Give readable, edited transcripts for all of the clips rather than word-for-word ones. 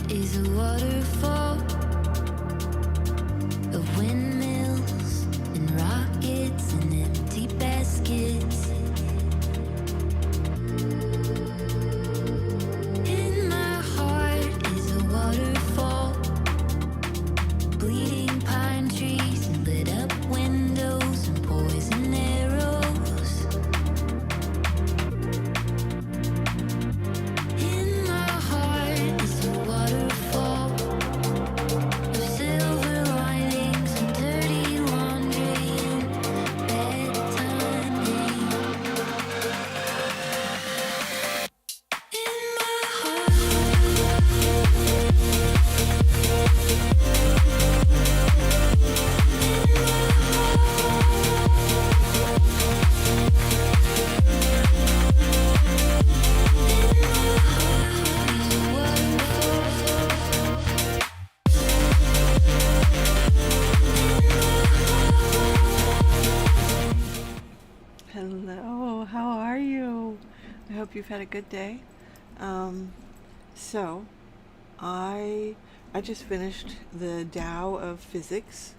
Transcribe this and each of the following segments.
is a waterfall of windmills and rockets and empty baskets. In my heart is a waterfall, bleeding pine trees and lit up windows and poison arrows. In my heart is a waterfall of silver linings and dirty laundry and bedtime pain. In my Hello, how are you? I hope you've had a good day. So I just finished the Tao of Physics.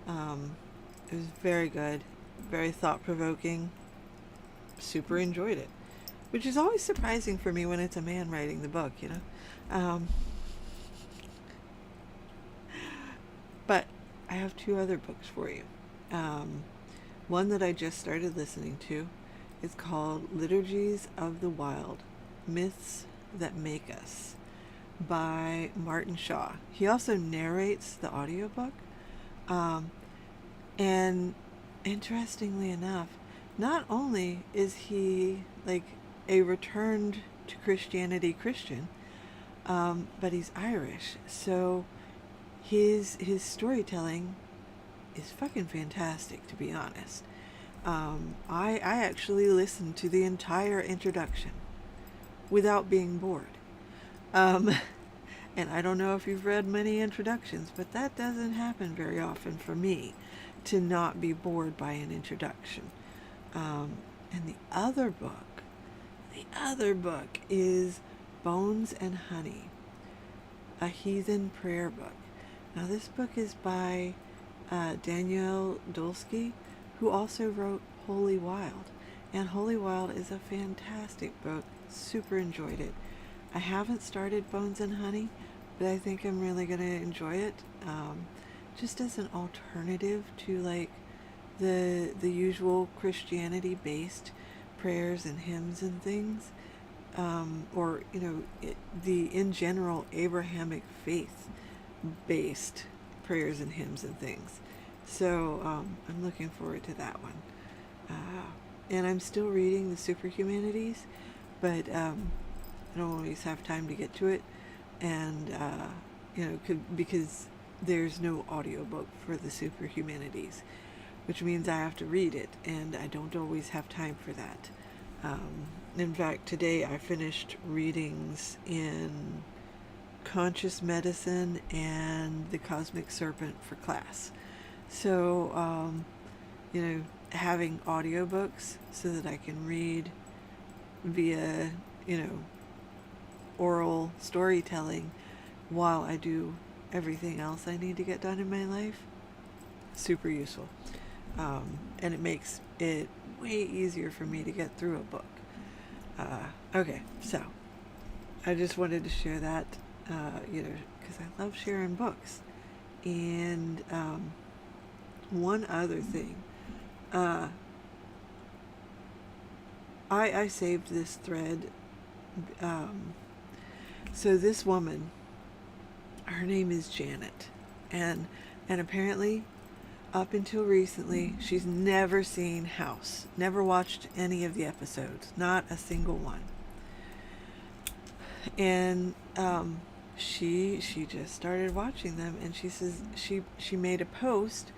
It was very good, very thought-provoking. Super enjoyed it, which is always surprising for me when it's a man writing the book, you know. But I have two other books for you. One that I just started listening to is called Liturgies of the Wild, Myths That Make Us by Martin Shaw. He also narrates the audiobook. And interestingly enough, not only is he like a returned to Christianity Christian, but he's Irish. So his storytelling is fucking fantastic, to be honest. I actually listened to the entire introduction without being bored. And I don't know if you've read many introductions, but that doesn't happen very often for me, to not be bored by an introduction. And the other book is Bones and Honey, a heathen prayer book. Now this book is by Daniel Dolsky, who also wrote Holy Wild. And Holy Wild is a fantastic book. Super enjoyed it. I haven't started Bones and Honey, but I think I'm really going to enjoy it. Just as an alternative to like the usual Christianity based prayers and hymns and things, or you know, the in general Abrahamic faith based prayers and hymns and things. So I'm looking forward to that one. And I'm still reading the Superhumanities, but I don't always have time to get to it, and you know, because there's no audiobook for the Superhumanities, which means I have to read it, and I don't always have time for that. In fact, today I finished readings in Conscious Medicine and The Cosmic Serpent for class. So, you know, having audiobooks so that I can read via, you know, oral storytelling while I do everything else I need to get done in my life, super useful. And it makes it way easier for me to get through a book. Okay, so I just wanted to share that, you know, because I love sharing books. And one other thing, I saved this thread. So this woman, her name is Janet, and apparently up until recently she's never seen House, never watched any of the episodes, not a single one. And she just started watching them, and she says she made a post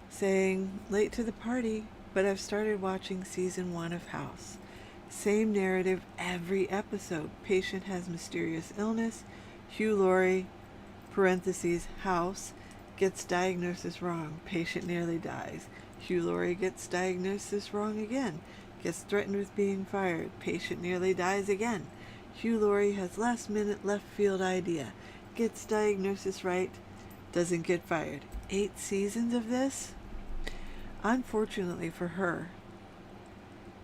saying, late to the party, but I've started watching season 1 of House. Same narrative every episode. Patient has mysterious illness. Hugh Laurie, parentheses, House, gets diagnosis wrong. Patient nearly dies. Hugh Laurie gets diagnosis wrong again. Gets threatened with being fired. Patient nearly dies again. Hugh Laurie has last minute left field idea. Gets diagnosis right. Doesn't get fired. 8 seasons of this? Unfortunately for her,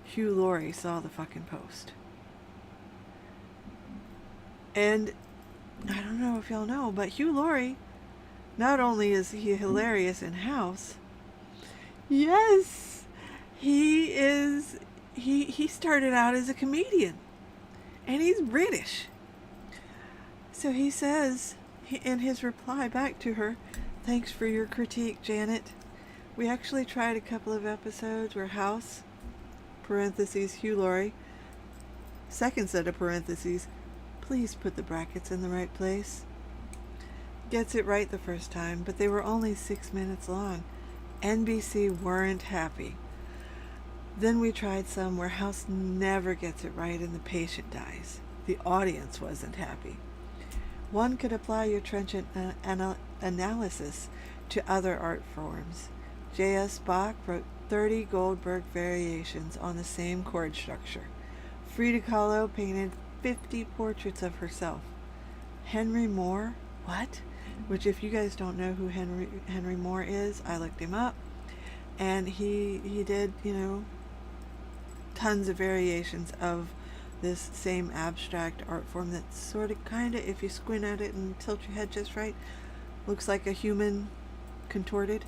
Hugh Laurie saw the fucking post. And I don't know if y'all know, but Hugh Laurie, not only is he hilarious in House, yes, he started out as a comedian. And he's British. So he says, in his reply back to her, "Thanks for your critique, Janet. We actually tried a couple of episodes where House, parentheses, Hugh Laurie, second set of parentheses, please put the brackets in the right place, gets it right the first time, but they were only 6 minutes long. NBC weren't happy. Then we tried some where House never gets it right and the patient dies. The audience wasn't happy. One could apply your trenchant analysis to other art forms. J.S. Bach wrote 30 Goldberg variations on the same chord structure. Frida Kahlo painted 50 portraits of herself. Henry Moore, what? Which, if you guys don't know who Henry Moore is, I looked him up, and he did, tons of variations of this same abstract art form that's sort of kind of, if you squint at it and tilt your head just right, looks like a human contorted.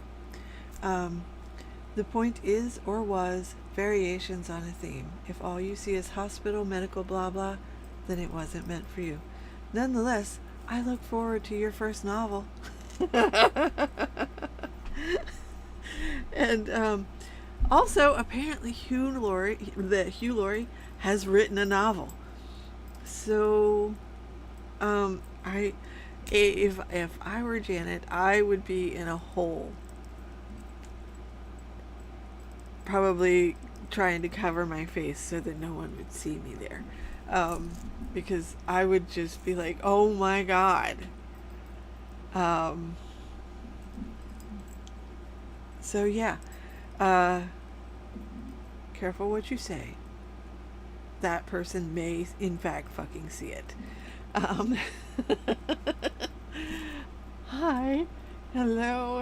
The point is, or was, variations on a theme. If all you see is hospital, medical, blah blah, then it wasn't meant for you. Nonetheless, I look forward to your first novel. And also, apparently Hugh Laurie has written a novel. So, if I were Janet, I would be in a hole, probably trying to cover my face so that no one would see me there, because I would just be like, oh my god. So yeah, careful what you say. That person may in fact fucking see it. Hi, hello,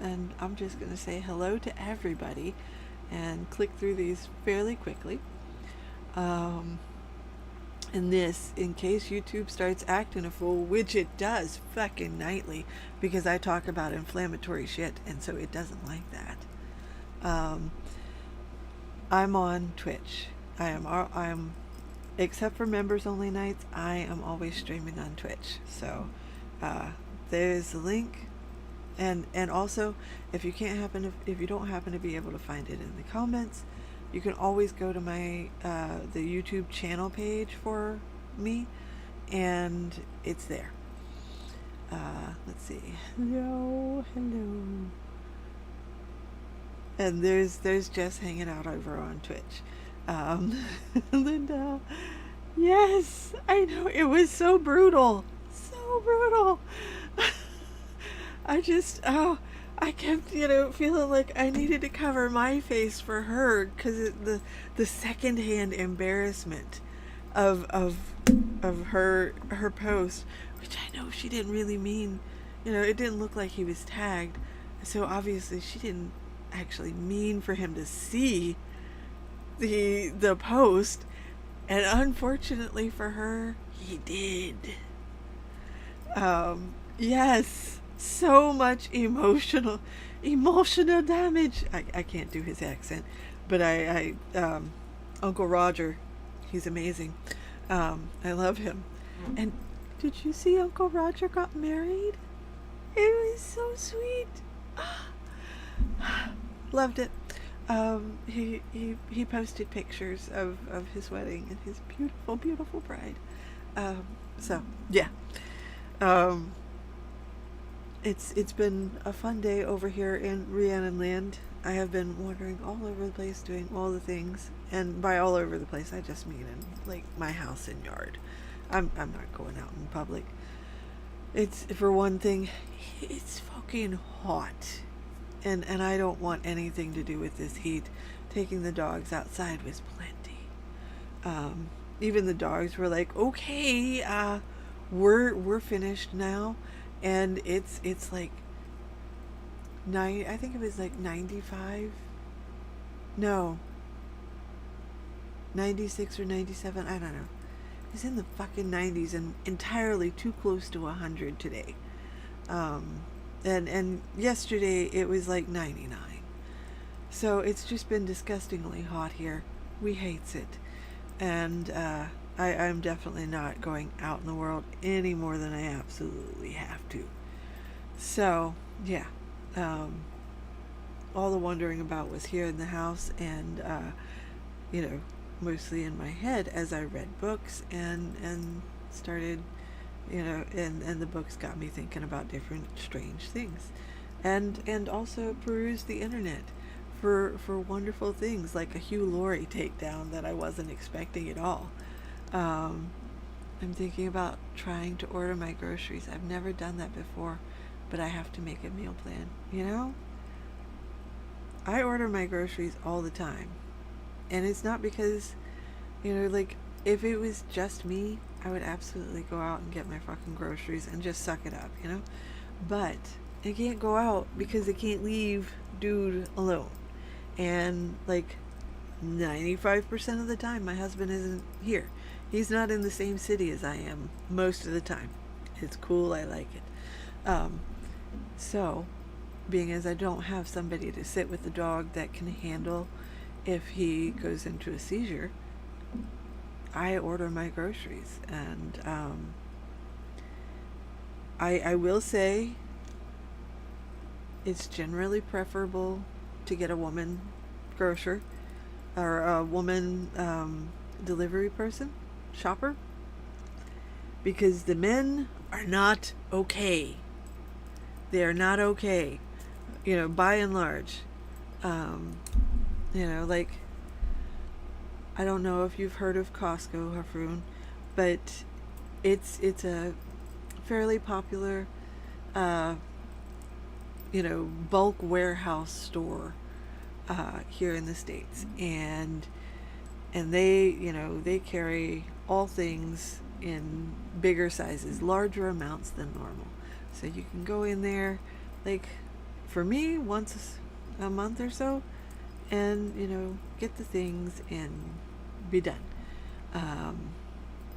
and I'm just gonna say hello to everybody and click through these fairly quickly. And this, in case YouTube starts acting a fool, which it does fucking nightly, because I talk about inflammatory shit, and so it doesn't like that. I'm on Twitch. I am, except for members only nights, I am always streaming on Twitch. So, there's the link. And also, if you don't happen to be able to find it in the comments, you can always go to my the YouTube channel page for me, and it's there. Let's see. Hello. And there's Jess hanging out over on Twitch. Linda. Yes, I know, it was so brutal. I kept, feeling like I needed to cover my face for her, because the secondhand embarrassment of her post, which I know she didn't really mean. It didn't look like he was tagged, so obviously she didn't actually mean for him to see the post, and unfortunately for her, he did. Yes, so much emotional damage. I can't do his accent, but I Uncle Roger, he's amazing. I love him. And did you see Uncle Roger got married? It was so sweet. Loved it. He posted pictures of his wedding and his beautiful bride. So yeah. It's been a fun day over here in Rhiannon land. I have been wandering all over the place, doing all the things, and by all over the place, I just mean in like my house and yard. I'm not going out in public. It's, for one thing, it's fucking hot, and I don't want anything to do with this heat. Taking the dogs outside was plenty. even the dogs were like, okay, we're finished now. And it's like I think it was like 95, no, 96 or 97, I don't know. It's in the fucking 90s and entirely too close to 100 today. And yesterday it was like 99. So it's just been disgustingly hot here. We hates it. And I'm definitely not going out in the world any more than I absolutely have to. So, yeah. All the wondering about was here in the house and, mostly in my head as I read books and started, and the books got me thinking about different strange things. And also perused the internet for wonderful things like a Hugh Laurie takedown that I wasn't expecting at all. I'm thinking about trying to order my groceries. I've never done that before, but I have to make a meal plan. I order my groceries all the time. And it's not because, like, if it was just me, I would absolutely go out and get my fucking groceries and just suck it up, But I can't go out because I can't leave dude alone. And, like, 95% of the time, my husband isn't here. He's not in the same city as I am most of the time. It's cool. I like it. So, being as I don't have somebody to sit with the dog that can handle if he goes into a seizure, I order my groceries. And I will say it's generally preferable to get a woman grocer or a woman delivery person, shopper, because the men are not okay. They are not okay, by and large. Like, I don't know if you've heard of Costco, Hafroon, but it's a fairly popular, bulk warehouse store here in the States, and they, they carry all things in bigger sizes, larger amounts than normal. So you can go in there, like, for me, once a month or so, and, get the things and be done.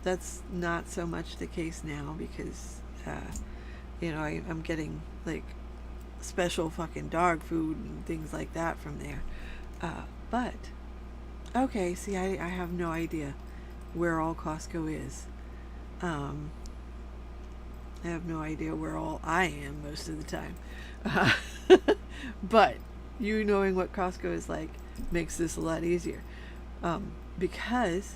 That's not so much the case now because, I'm getting, like, special fucking dog food and things like that from there. But, okay, see, I have no idea where all Costco is. I have no idea where all I am most of the time. But you knowing what Costco is like makes this a lot easier. Because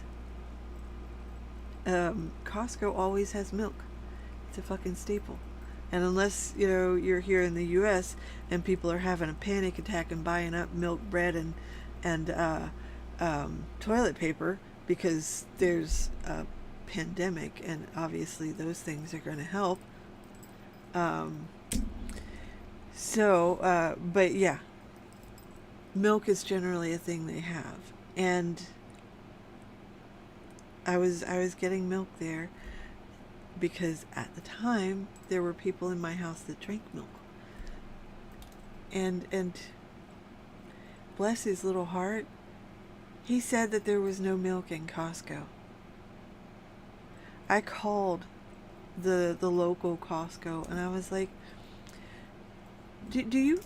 Costco always has milk. It's a fucking staple. And unless, you're here in the U.S. and people are having a panic attack and buying up milk, bread, and toilet paper because there's a pandemic, and obviously those things are going to help. But yeah, milk is generally a thing they have, and I was getting milk there because at the time there were people in my house that drank milk, and bless his little heart, he said that there was no milk in Costco. I called the local Costco and I was like, do you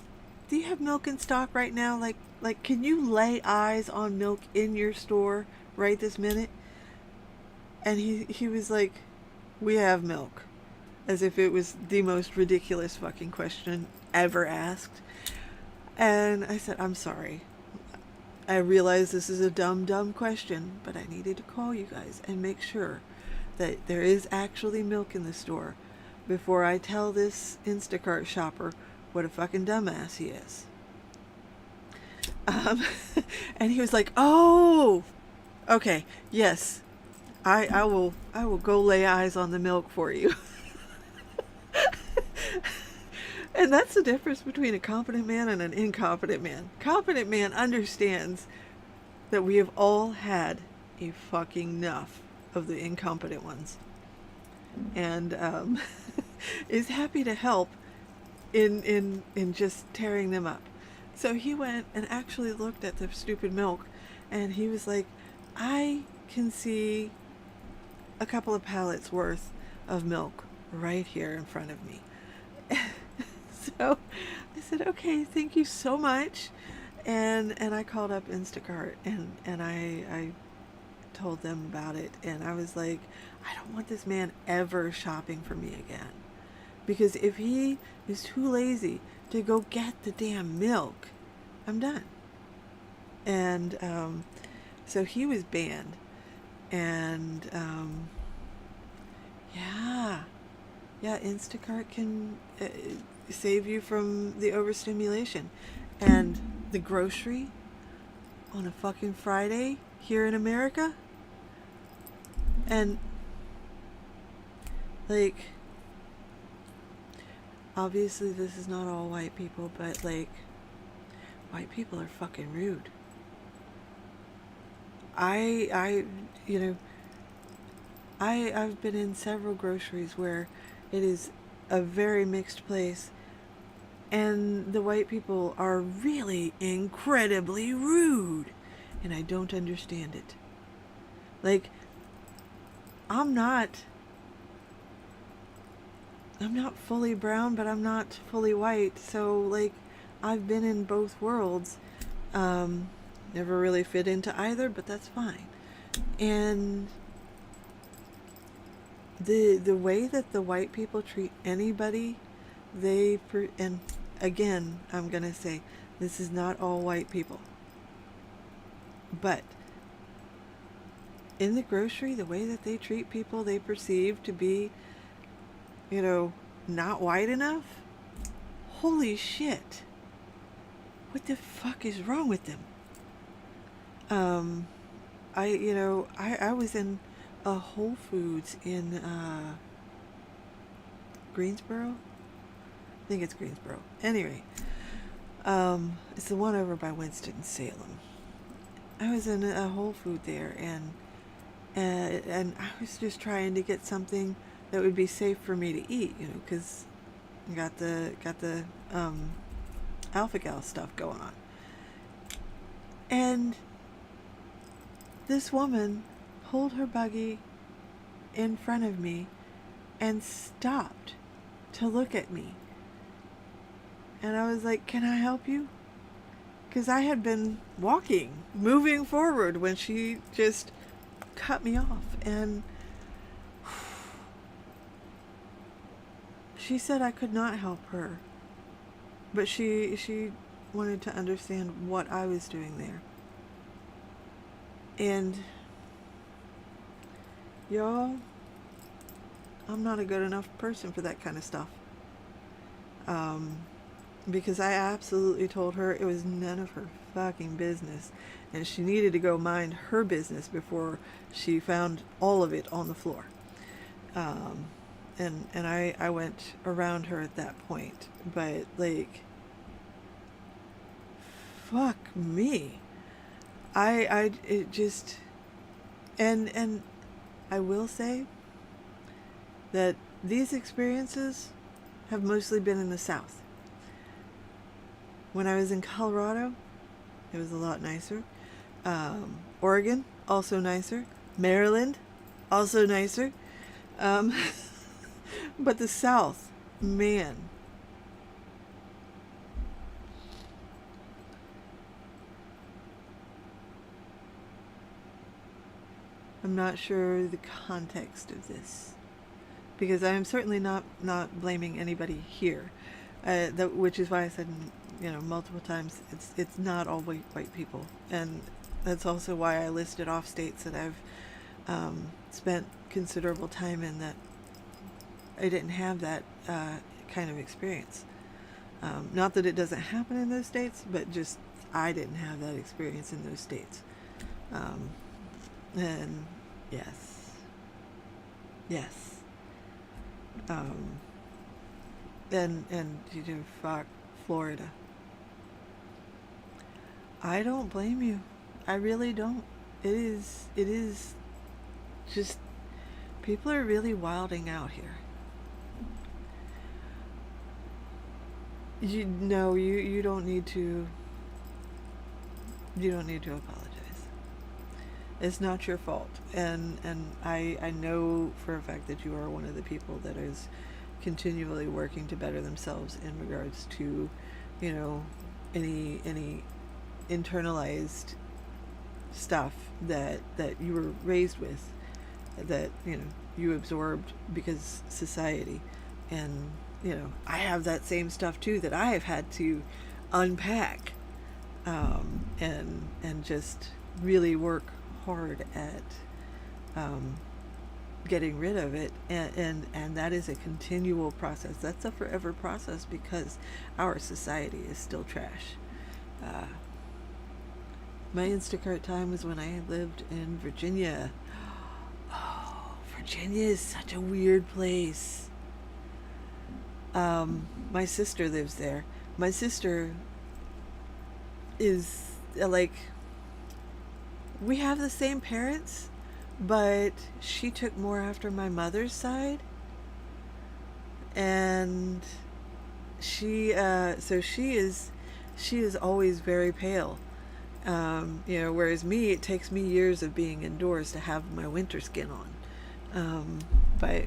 have milk in stock right now? Like can you lay eyes on milk in your store right this minute? And he was like, we have milk, as if it was the most ridiculous fucking question ever asked. And I said, I'm sorry. I realize this is a dumb question, but I needed to call you guys and make sure that there is actually milk in the store before I tell this Instacart shopper what a fucking dumbass he is. And he was like, oh, okay, yes, I will go lay eyes on the milk for you. And that's the difference between a competent man and an incompetent man. Competent man understands that we have all had a fucking enough of the incompetent ones, and is happy to help in just tearing them up. So he went and actually looked at the stupid milk, and he was like, I can see a couple of pallets worth of milk right here in front of me. So I said, okay, thank you so much. And I called up Instacart, and I told them about it, and I was like, I don't want this man ever shopping for me again. Because if he is too lazy to go get the damn milk, I'm done. And so he was banned. And yeah, Instacart can save you from the overstimulation. And the grocery on a fucking Friday here in America, and like, obviously this is not all white people, but like, white people are fucking rude. You know, I've been in several groceries where it is a very mixed place, and the white people are really incredibly rude, and I don't understand it. Like, I'm not fully brown, but I'm not fully white, so like, I've been in both worlds. Never really fit into either, but that's fine. And the way that the white people treat anybody, and again, I'm gonna say, this is not all white people, but in the grocery, the way that they treat people they perceive to be, you know, not white enough, holy shit, what the fuck is wrong with them? I was in a Whole Foods in Greensboro. I think it's Greensboro. Anyway, it's the one over by Winston-Salem. I was in a Whole Food there, and I was just trying to get something that would be safe for me to eat, you know, because I got the alpha gal stuff going on. And this woman pulled her buggy in front of me and stopped to look at me. And I was like, can I help you? Because I had been moving forward when she just cut me off. And she said I could not help her. But she wanted to understand what I was doing there. And y'all, I'm not a good enough person for that kind of stuff. Because I absolutely told her it was none of her fucking business, and she needed to go mind her business before she found all of it on the floor. And I went around her at that point, but like, fuck me. It just, and I will say that these experiences have mostly been in the South. When I was in Colorado, it was a lot nicer. Oregon, also nicer. Maryland, also nicer. But the South, man. I'm not sure the context of this, because I am certainly not blaming anybody here, which is why I said, you know, multiple times, it's not all white people, and that's also why I listed off states that I've spent considerable time in that I didn't have that kind of experience. Not that it doesn't happen in those states, but just I didn't have that experience in those states. And yes, and you know, fuck Florida. I don't blame you. I really don't. It is just people are really wilding out here. You don't need to. You don't need to apologize. It's not your fault, and I know for a fact that you are one of the people that is continually working to better themselves in regards to, you know, any internalized stuff that you were raised with, that, you know, you absorbed because society. And, you know, I have that same stuff too that I have had to unpack, and just really work hard at getting rid of it, and that is a continual process. That's a forever process because our society is still trash. My Instacart time was when I lived in Virginia. Oh, Virginia is such a weird place. My sister lives there. My sister is like, we have the same parents, but she took more after my mother's side, and she is always very pale. You know, whereas me, it takes me years of being indoors to have my winter skin on. But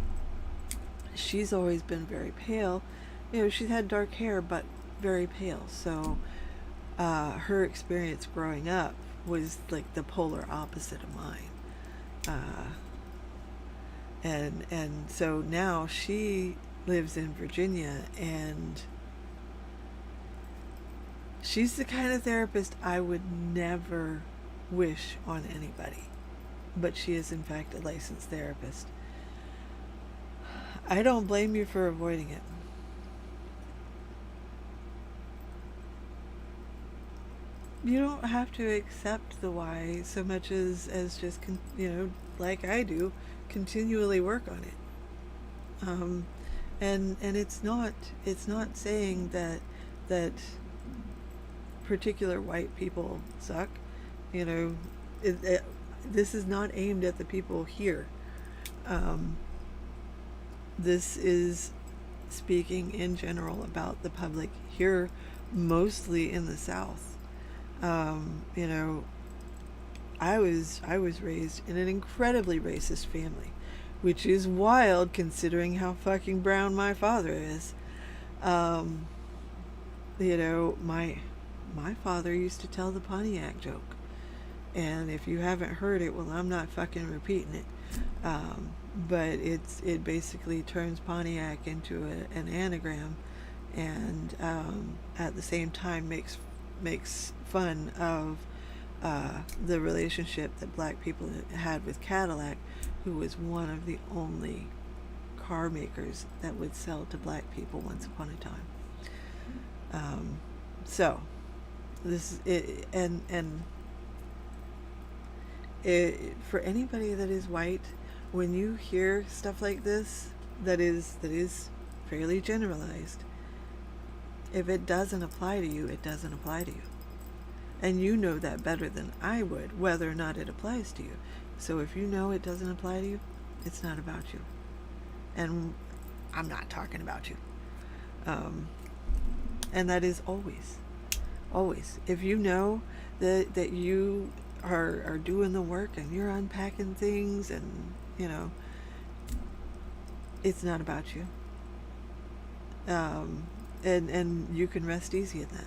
she's always been very pale. You know, she's had dark hair, but very pale. So her experience growing up was like the polar opposite of mine. And so now she lives in Virginia, and she's the kind of therapist I would never wish on anybody. But she is, in fact, a licensed therapist. I don't blame you for avoiding it. You don't have to accept the why so much as just, you know, like I do, continually work on it. And it's not saying that particular white people suck. You know, this is not aimed at the people here. This is speaking in general about the public here, mostly in the South. You know, I was raised in an incredibly racist family, which is wild considering how fucking brown my father is. You know, my father used to tell the Pontiac joke, and if you haven't heard it, well, I'm not fucking repeating it. But it basically turns Pontiac into an anagram, and at the same time makes fun of the relationship that black people had with Cadillac, who was one of the only car makers that would sell to black people once upon a time. So this is, and for anybody that is white, when you hear stuff like this that is fairly generalized, if it doesn't apply to you, it doesn't apply to you. And you know that better than I would, whether or not it applies to you. So if you know it doesn't apply to you, it's not about you. And I'm not talking about you. And that is always. If you know that you are doing the work and you're unpacking things, and, you know, it's not about you. And you can rest easy in that.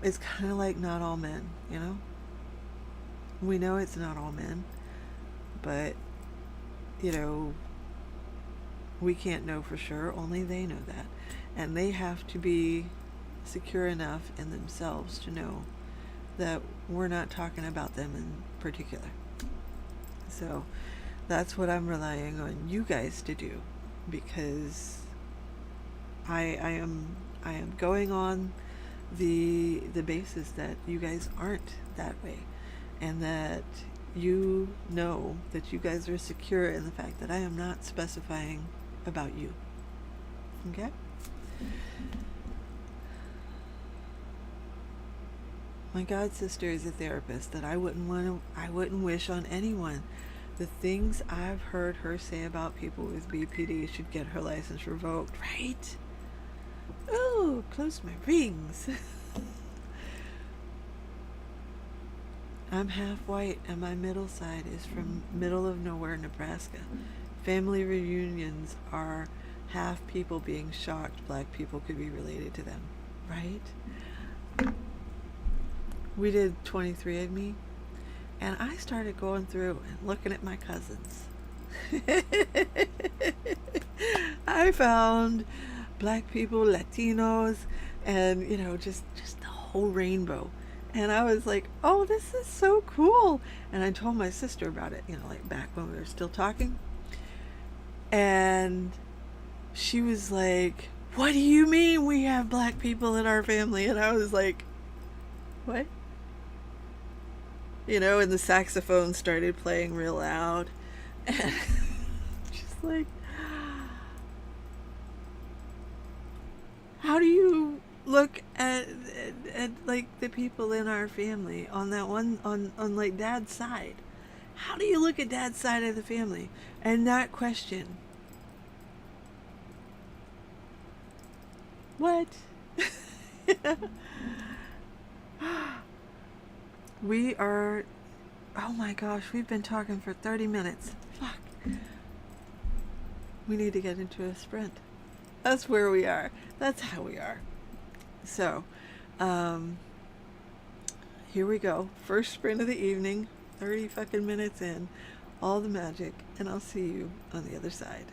It's kind of like not all men, you know? We know it's not all men, but, you know, we can't know for sure. Only they know that. And they have to be secure enough in themselves to know that we're not talking about them in particular. So that's what I'm relying on you guys to do, because I am going on the basis that you guys aren't that way, and that you know that you guys are secure in the fact that I am not specifying about you. Okay? My god sister is a therapist that I wouldn't wish on anyone. The things I've heard her say about people with BPD should get her license revoked, right? Oh, close my rings. I'm half white and my middle side is from middle of nowhere, Nebraska. Family reunions are half people being shocked black people could be related to them, right? We did 23andMe, and I started going through and looking at my cousins. I found black people, Latinos, and just the whole rainbow. And I was like, "Oh, this is so cool!" And I told my sister about it, like back when we were still talking. And she was like, "What do you mean we have black people in our family?" And I was like, "What?" And the saxophone started playing real loud. And just like, how do you look at like the people in our family on that one on like dad's side? How do you look at dad's side of the family and not question what? We are, oh my gosh, we've been talking for 30 minutes. Fuck. We need to get into a sprint. That's where we are. That's how we are. So, um, here we go. First sprint of the evening, 30 fucking minutes in, all the magic, and I'll see you on the other side.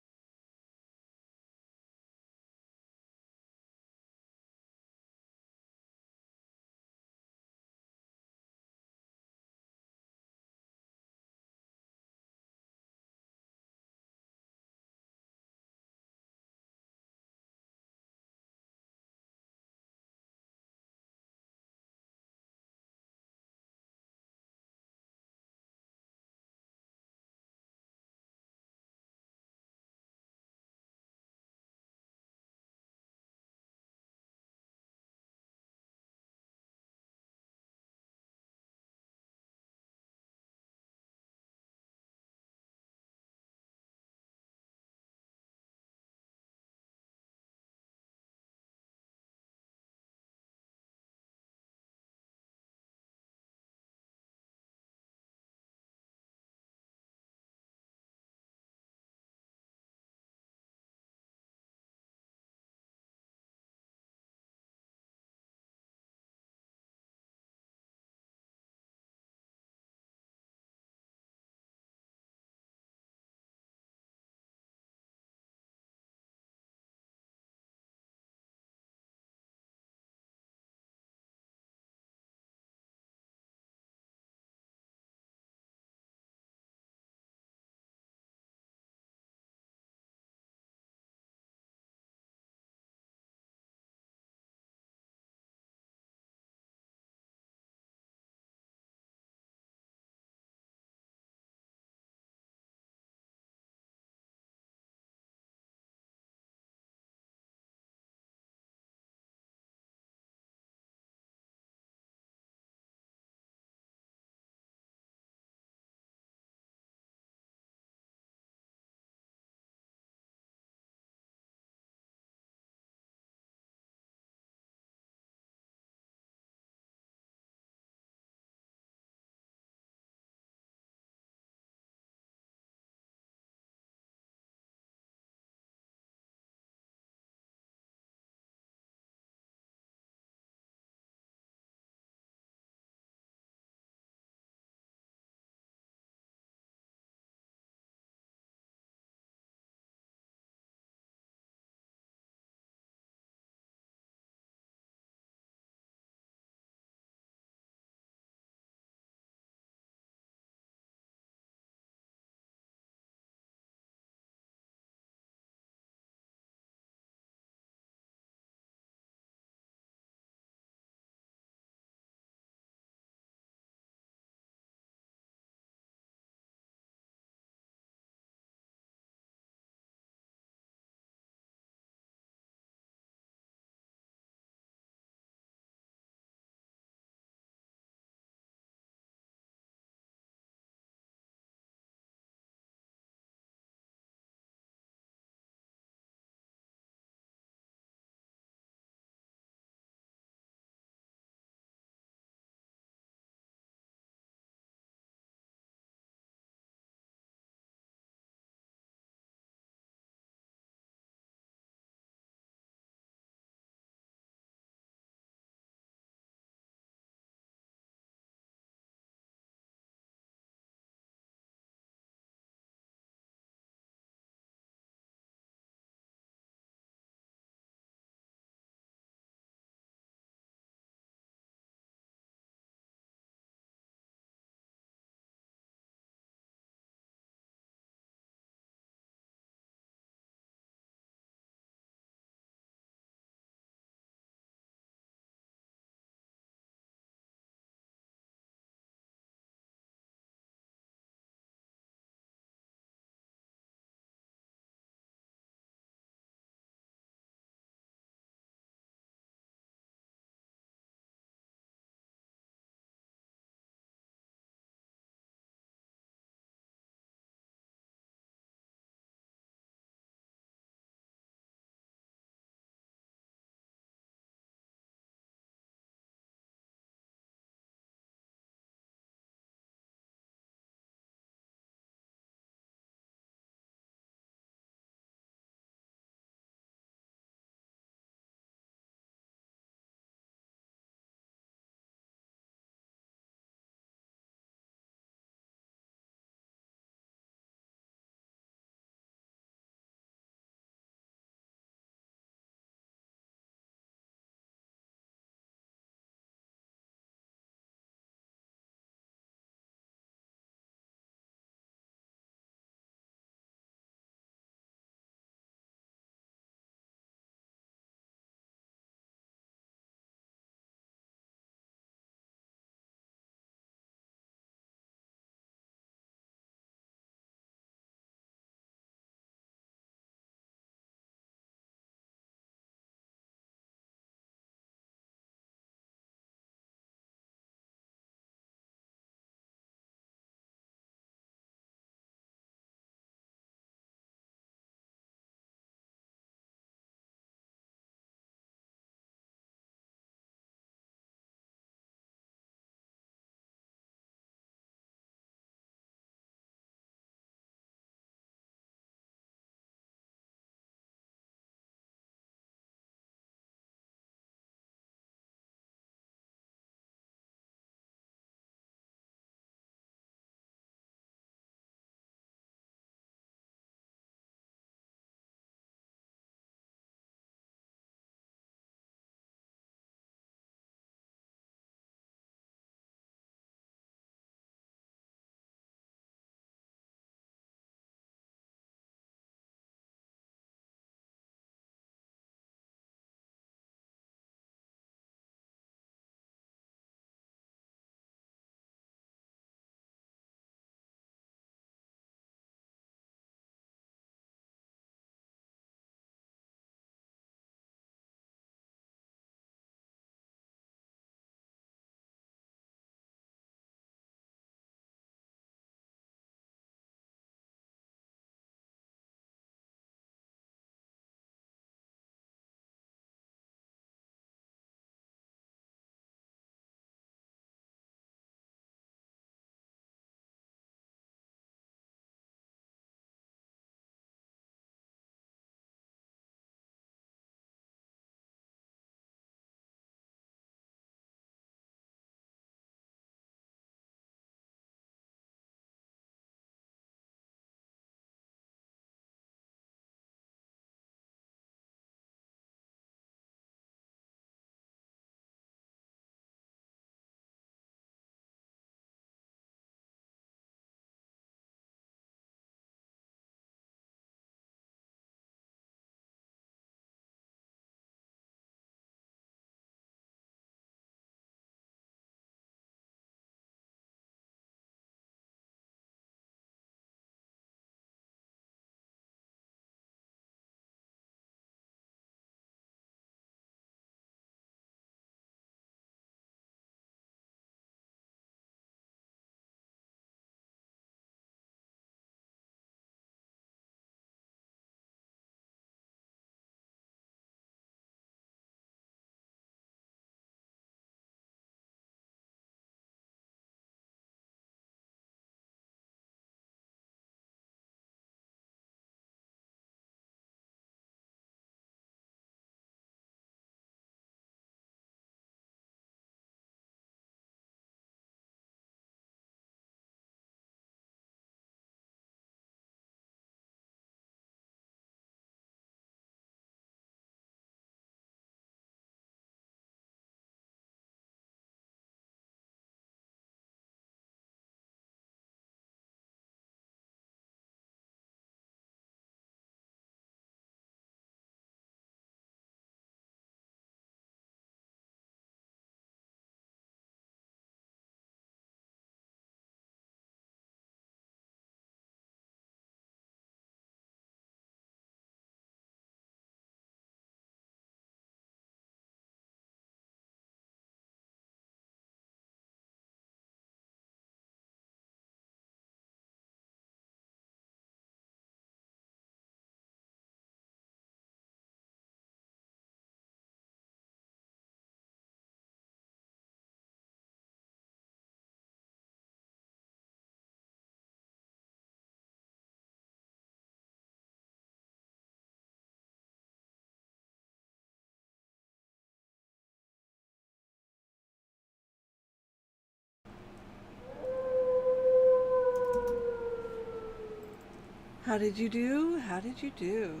How did you do? How did you do?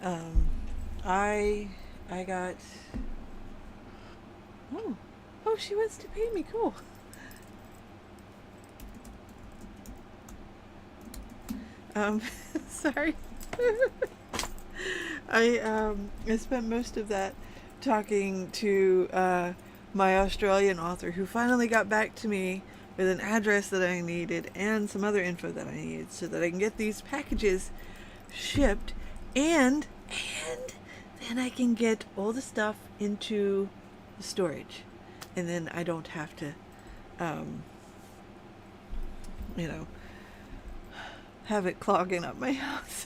Um, I got. Oh, oh, she wants to pay me. Cool. Sorry. I spent most of that talking to my Australian author, who finally got back to me with an address that I needed and some other info that I needed, so that I can get these packages shipped, and then I can get all the stuff into the storage, and then I don't have to, you know, have it clogging up my house.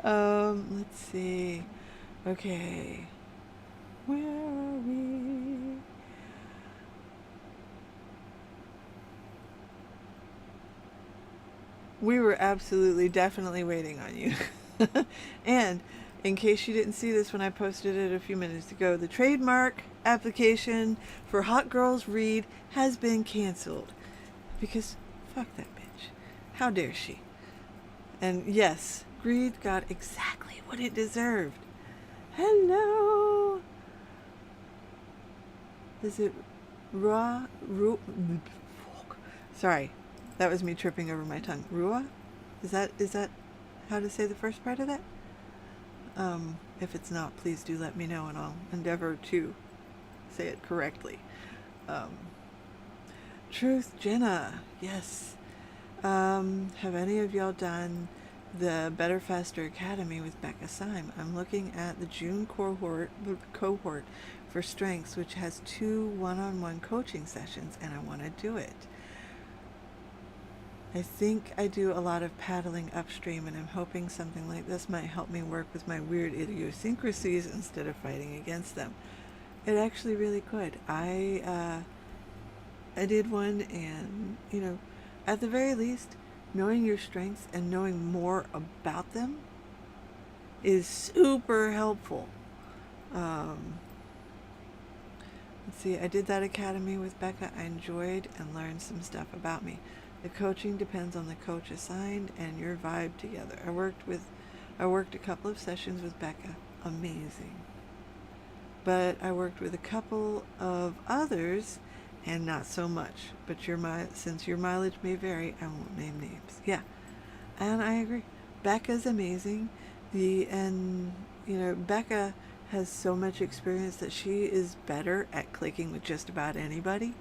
Let's see. Okay. Where are we? We were absolutely, definitely waiting on you. And in case you didn't see this when I posted it a few minutes ago, the trademark application for Hot Girls Read has been canceled. Because fuck that bitch. How dare she? And yes, Greed got exactly what it deserved. Hello. Is it Raw? Sorry, that was me tripping over my tongue. Rua? Is that how to say the first part of that? If it's not, please do let me know, and I'll endeavor to say it correctly. Truth Jenna, yes. Have any of y'all done the Better Faster Academy with Becca Syme? I'm looking at the June cohort for strengths, which has 2 one-on-one coaching sessions, and I want to do it. I think I do a lot of paddling upstream, and I'm hoping something like this might help me work with my weird idiosyncrasies instead of fighting against them. It actually really could. I did one, and, you know, at the very least, knowing your strengths and knowing more about them is super helpful. Let's see, I did that academy with Becca. I enjoyed and learned some stuff about me. The coaching depends on the coach assigned and your vibe together. I worked a couple of sessions with Becca. Amazing. But I worked with a couple of others, and not so much. But since your mileage may vary, I won't name names. Yeah, and I agree. Becca's amazing. Becca has so much experience that she is better at clicking with just about anybody.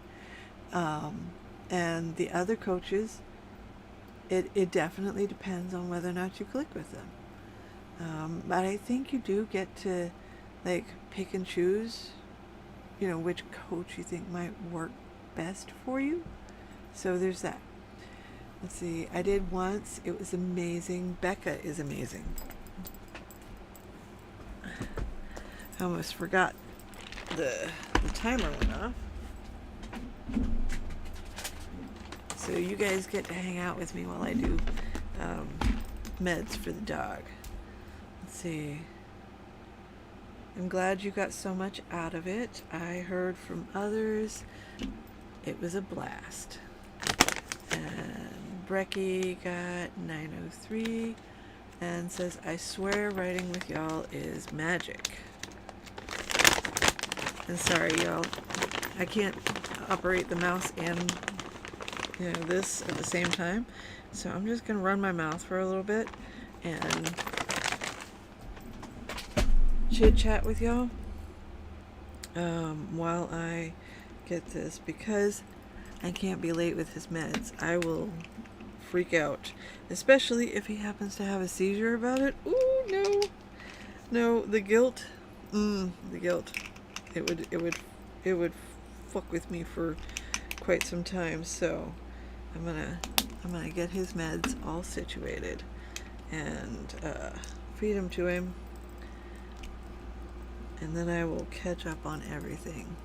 And the other coaches, it definitely depends on whether or not you click with them. But I think you do get to, like, pick and choose, which coach you think might work best for you. So there's that. Let's see, I did once. It was amazing. Becca is amazing. I almost forgot the timer went off. So you guys get to hang out with me while I do meds for the dog. Let's see. I'm glad you got so much out of it. I heard from others it was a blast. And Brecky got 903 and says, I swear writing with y'all is magic. And sorry, y'all, I can't operate the mouse and this at the same time. So I'm just gonna run my mouth for a little bit and chit chat with y'all while I get this, because I can't be late with his meds. I will freak out, especially if he happens to have a seizure about it. Ooh, no, the guilt. The guilt. It would fuck with me for quite some time. So I'm gonna get his meds all situated and feed them to him, and then I will catch up on everything.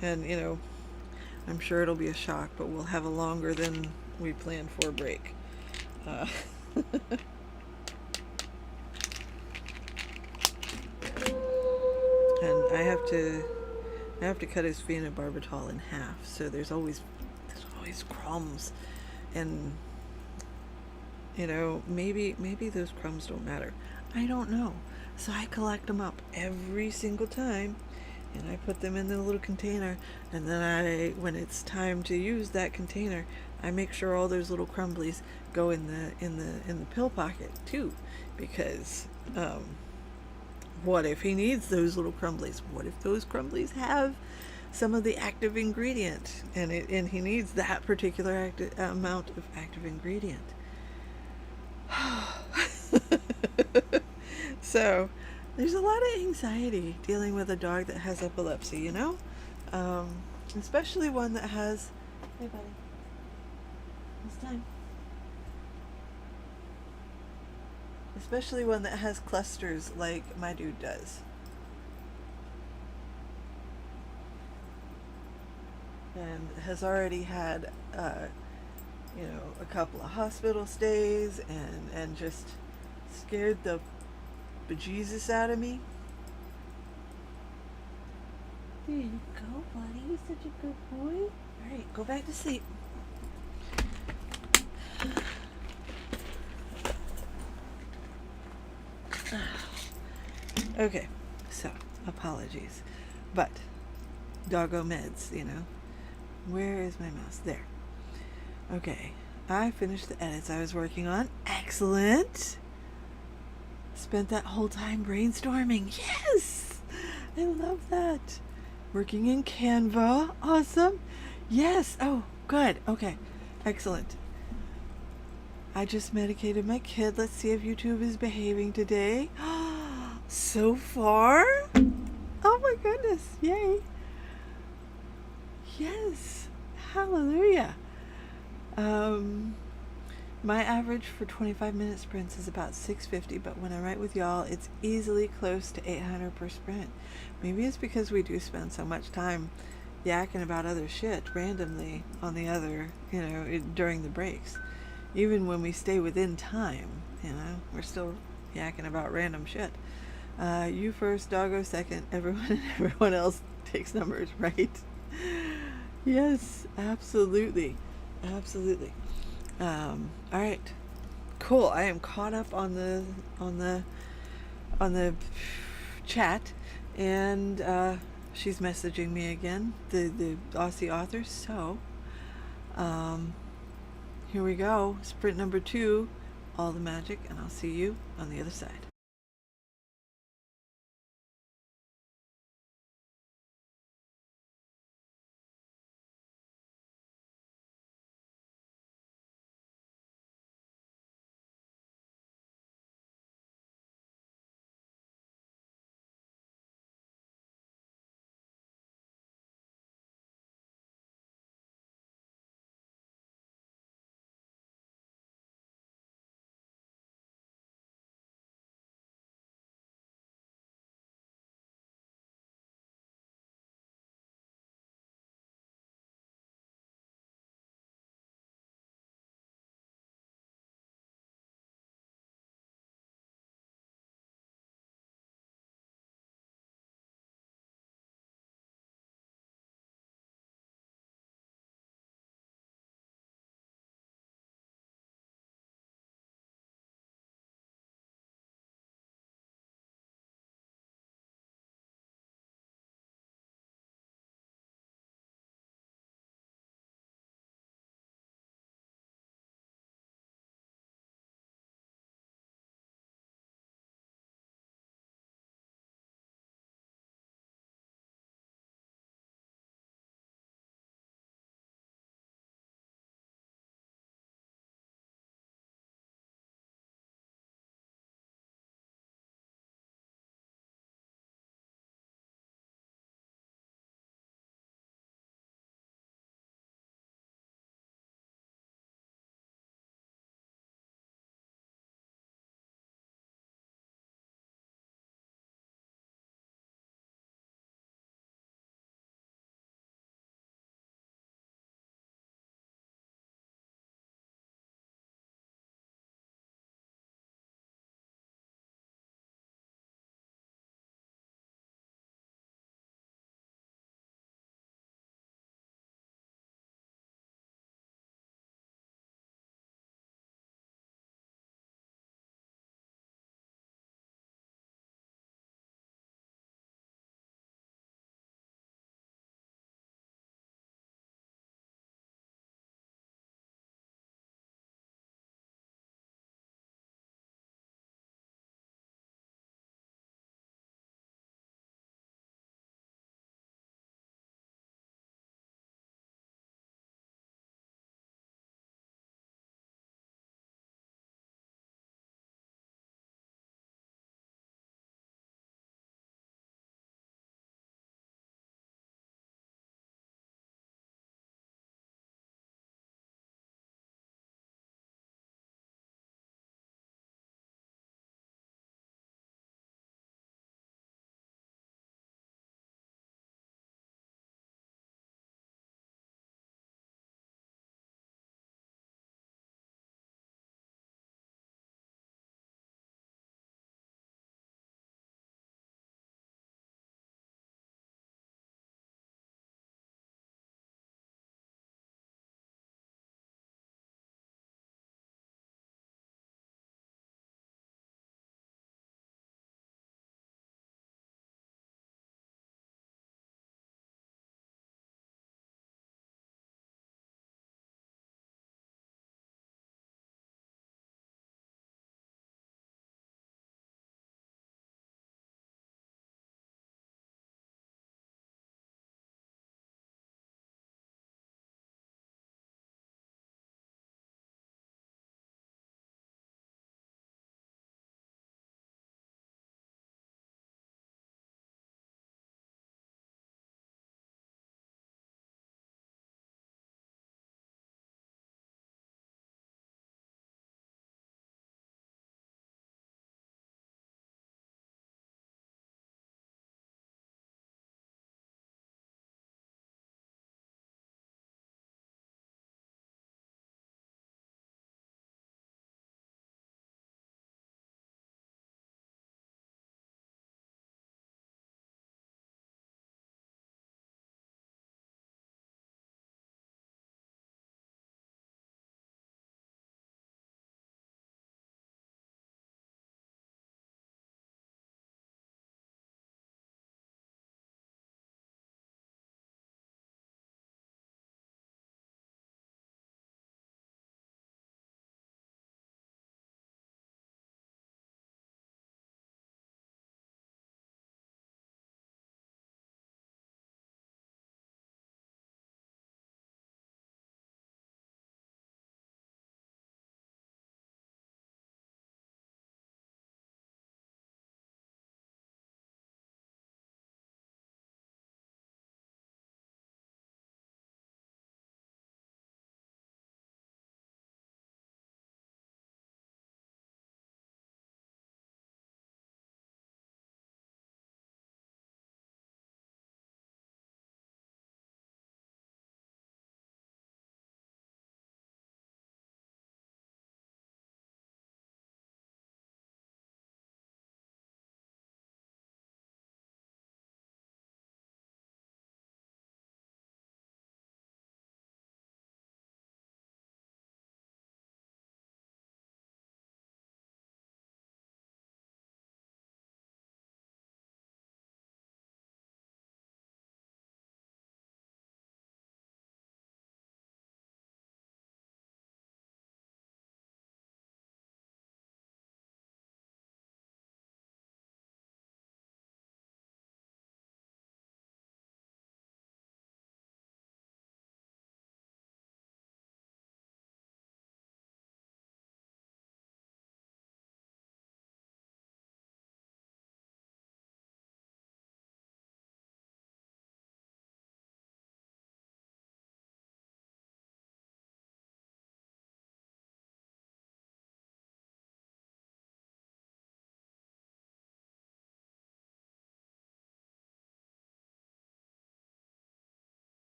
And I'm sure it'll be a shock, but we'll have a longer than we planned for break. and I have to cut his phenobarbital in half, so there's always crumbs, and maybe those crumbs don't matter. I don't know. So I collect them up every single time, and I put them in the little container, and then when it's time to use that container, I make sure all those little crumblies go in the pill pocket too, because what if he needs those little crumblies? What if those crumblies have some of the active ingredient, and he needs that particular amount of active ingredient? So there's a lot of anxiety dealing with a dog that has epilepsy, um, especially one that has. Hey, buddy, it's time. Especially one that has clusters like my dude does. And has already had, a couple of hospital stays, and just scared the bejesus out of me. There you go, buddy. You're such a good boy. All right, go back to sleep. Okay, so apologies, but doggo meds, Where is my mouse? There. Okay, I finished the edits I was working on. Excellent. Spent that whole time brainstorming. Yes, I love that. Working in Canva. Awesome. Yes. Oh, good. Okay, excellent. I just medicated my kid. Let's see if YouTube is behaving today. So far? Oh my goodness. Yay. Yes. Hallelujah. My average for 25-minute sprints is about 650, but when I write with y'all, it's easily close to 800 per sprint. Maybe it's because we do spend so much time yakking about other shit randomly on the other, during the breaks. Even when we stay within time, we're still yakking about random shit. You first, doggo second, everyone else takes numbers, right? Yes, absolutely. Absolutely. All right. Cool. I am caught up on the chat, and she's messaging me again, the Aussie author. So, here we go. Sprint number 2, all the magic, and I'll see you on the other side.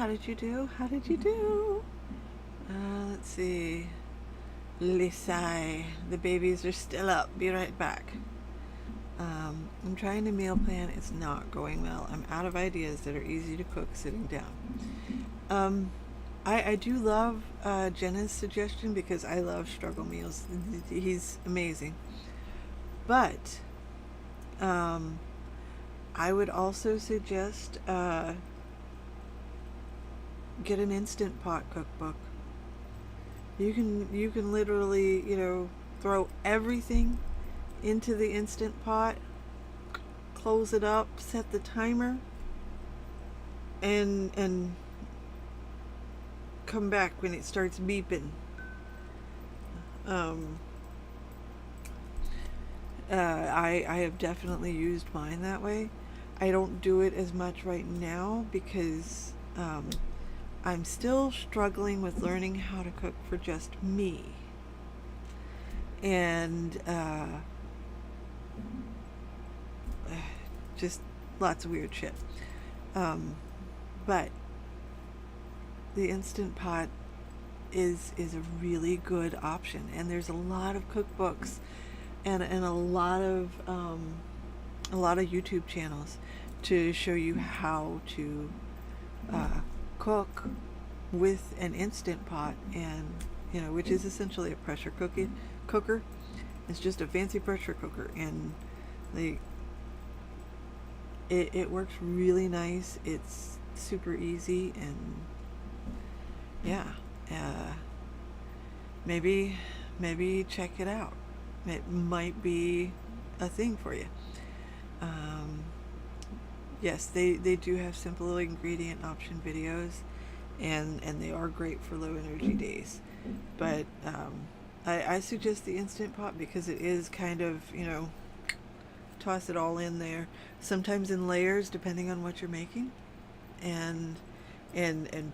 How did you do? How did you do? Let's see. Lisai. The babies are still up. Be right back. I'm trying to meal plan. It's not going well. I'm out of ideas that are easy to cook sitting down. I do love Jenna's suggestion because I love struggle meals. He's amazing. But I would also suggest get an Instant Pot cookbook. You can literally, throw everything into the Instant Pot, close it up, set the timer, and come back when it starts beeping. I have definitely used mine that way. I don't do it as much right now because I'm still struggling with learning how to cook for just me. And just lots of weird shit. But the Instant Pot is a really good option, and there's a lot of cookbooks and a lot of YouTube channels to show you how to cook with an Instant Pot, and which is essentially a pressure cooker. It's just a fancy pressure cooker, and it works really nice. It's super easy, and yeah, maybe check it out. It might be a thing for you. Yes, they do have simple ingredient option videos, and they are great for low energy days. But I suggest the Instant Pot because it is kind of, toss it all in there, sometimes in layers depending on what you're making, and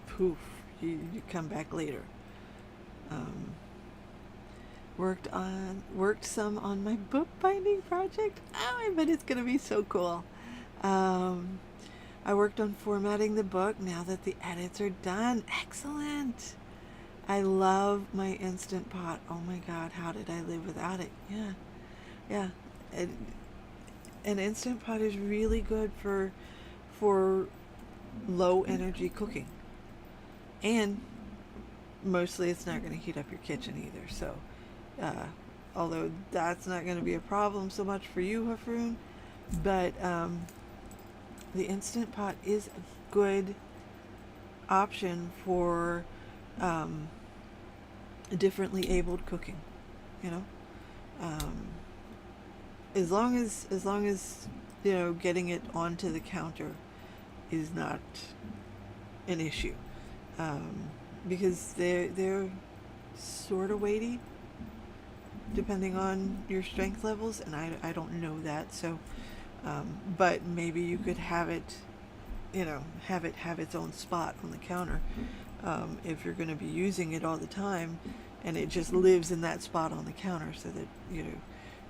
poof, you come back later. Worked some on my bookbinding project. Oh, I bet it's gonna be so cool. I worked on formatting the book now that the edits are done. Excellent. I love my Instant Pot. Oh my god, how did I live without it? Yeah. An Instant Pot is really good for low energy cooking, and mostly it's not going to heat up your kitchen either. So although that's not going to be a problem so much for you, Hafroon, but the Instant Pot is a good option for differently abled cooking, as long as getting it onto the counter is not an issue, because they're sort of weighty depending on your strength levels, and I don't know that, so but maybe you could have it have its own spot on the counter, if you're going to be using it all the time, and it just lives in that spot on the counter, so that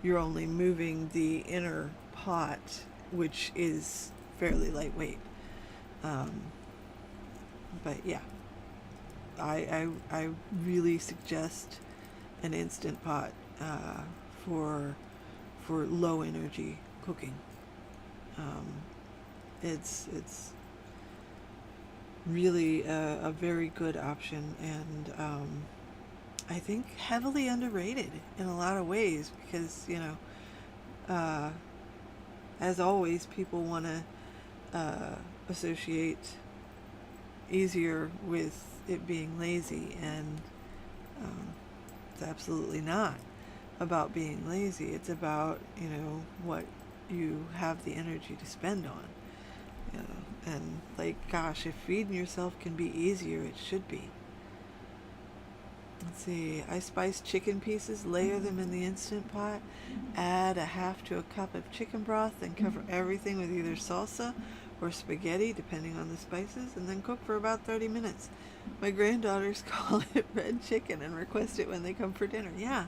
you're only moving the inner pot, which is fairly lightweight. But yeah, I really suggest an Instant Pot for low energy cooking. It's really a very good option, and I think heavily underrated in a lot of ways, because as always, people want to associate easier with it being lazy, and it's absolutely not about being lazy. It's about what you have the energy to spend on, and gosh, if feeding yourself can be easier, it should be. Let's see, I spice chicken pieces, layer them in the Instant Pot, add a half to a cup of chicken broth, then cover everything with either salsa or spaghetti, depending on the spices, and then cook for about 30 minutes. My granddaughters call it red chicken and request it when they come for dinner. Yeah,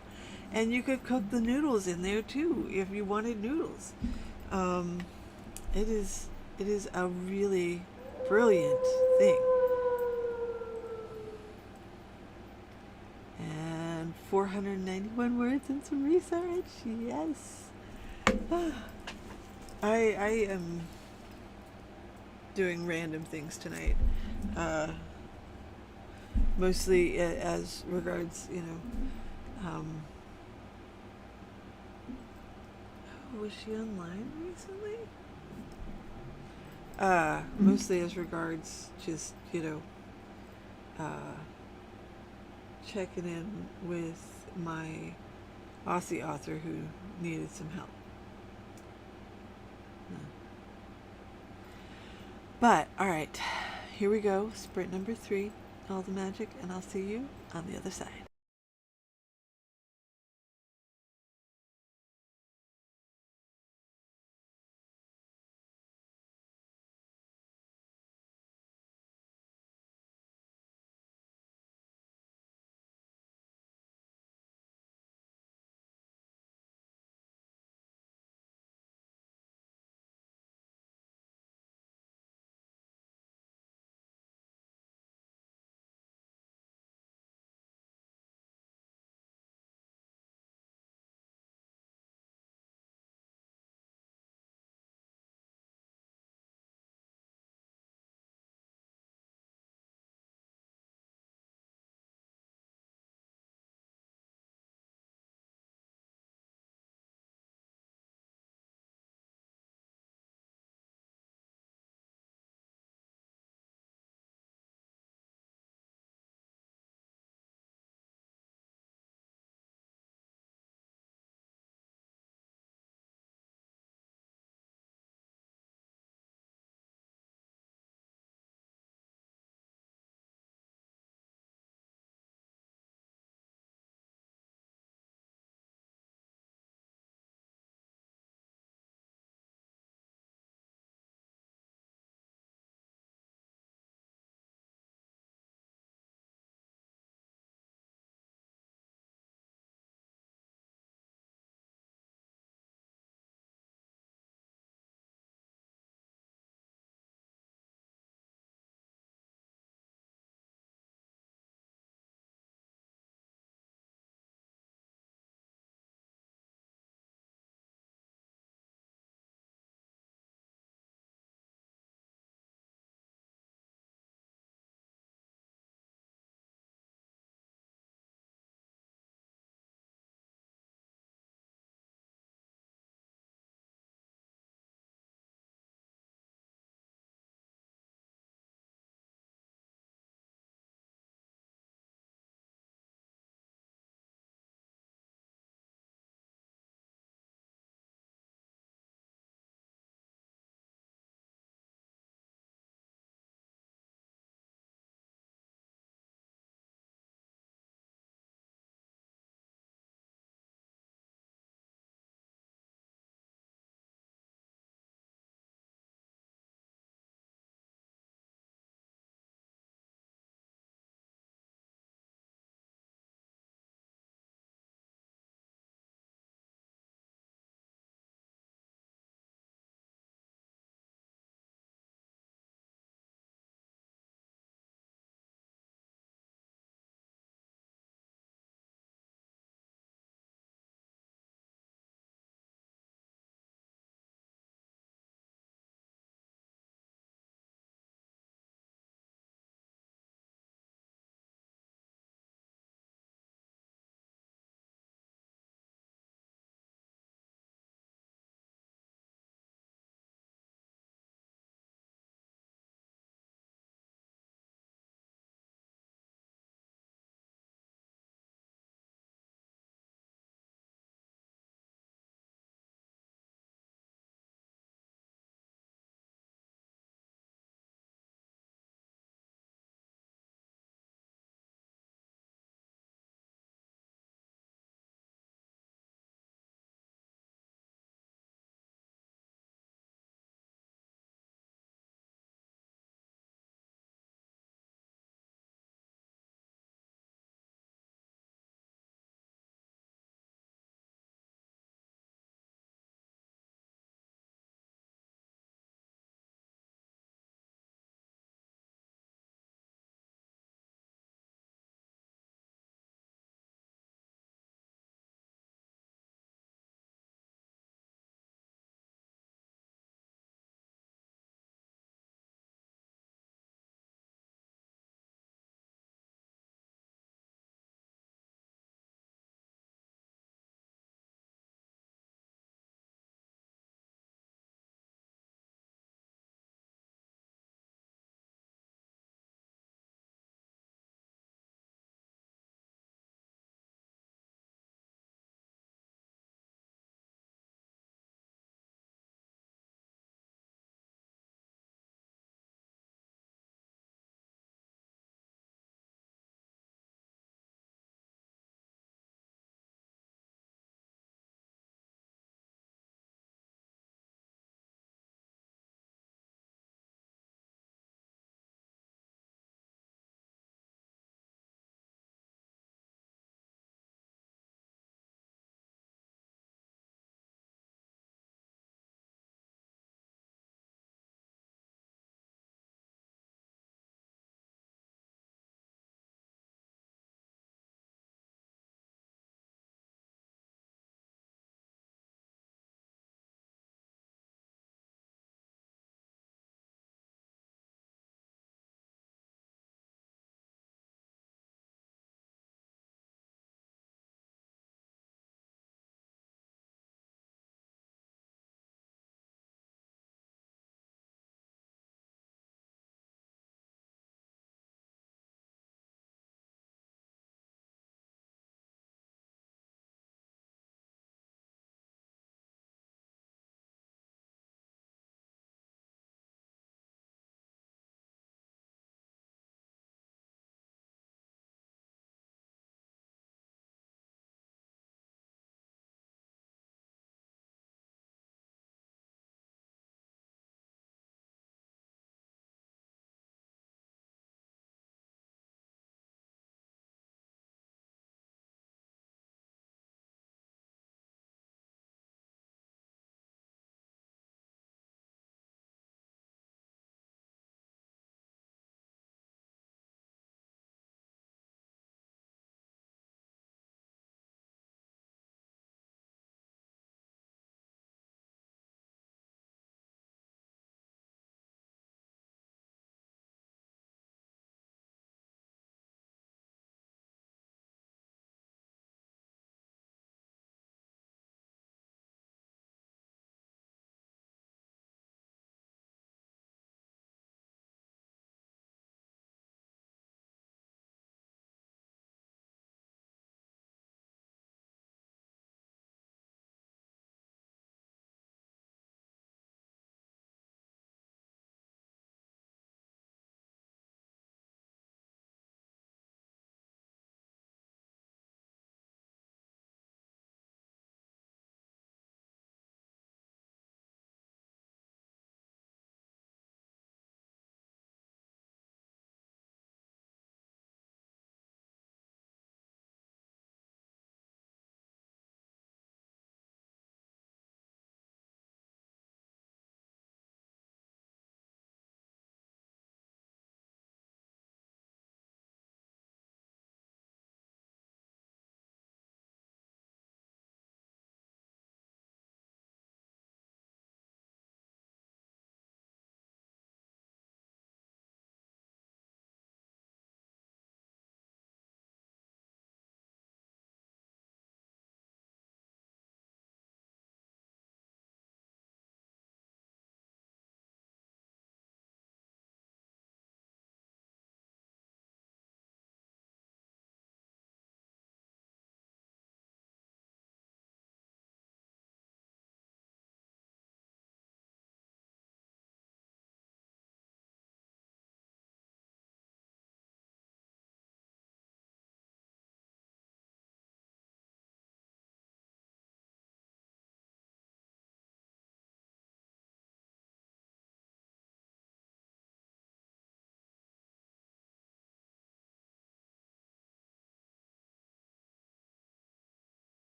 and you could cook the noodles in there too if you wanted noodles. It is a really brilliant thing. 491 words and some research. Yes. I am doing random things tonight. Mostly as regards, was she online recently? Mostly as regards just, checking in with my Aussie author who needed some help. But, alright, here we go. Sprint number 3, all the magic, and I'll see you on the other side.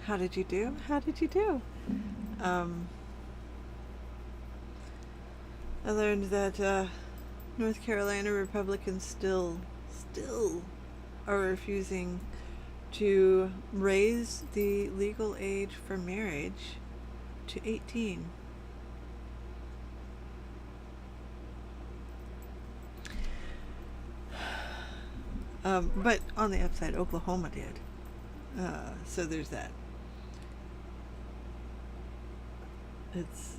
How did you do? How did you do? I learned that North Carolina Republicans still are refusing to raise the legal age for marriage to 18. But on the upside, Oklahoma did. So there's that. It's.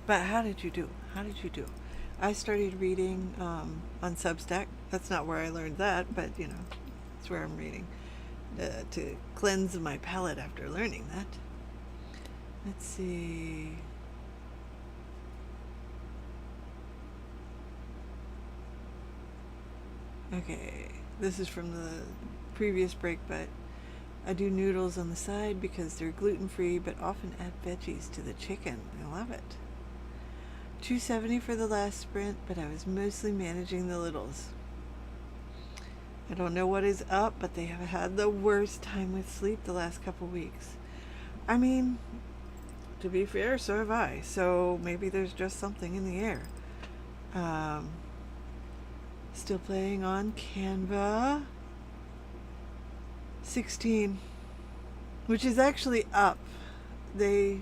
But how did you do? How did you do? I started reading on Substack. That's not where I learned that, but you know, it's where I'm reading to cleanse my palate after learning that. Let's see. Okay, this is from the previous break, but I do noodles on the side because they're gluten-free, but often add veggies to the chicken. I love it. $2.70 for the last sprint, but I was mostly managing the littles. I don't know what is up, but they have had the worst time with sleep the last couple weeks. I mean, to be fair, so have I. So maybe there's just something in the air. Still playing on Canva. 16, which is actually up. They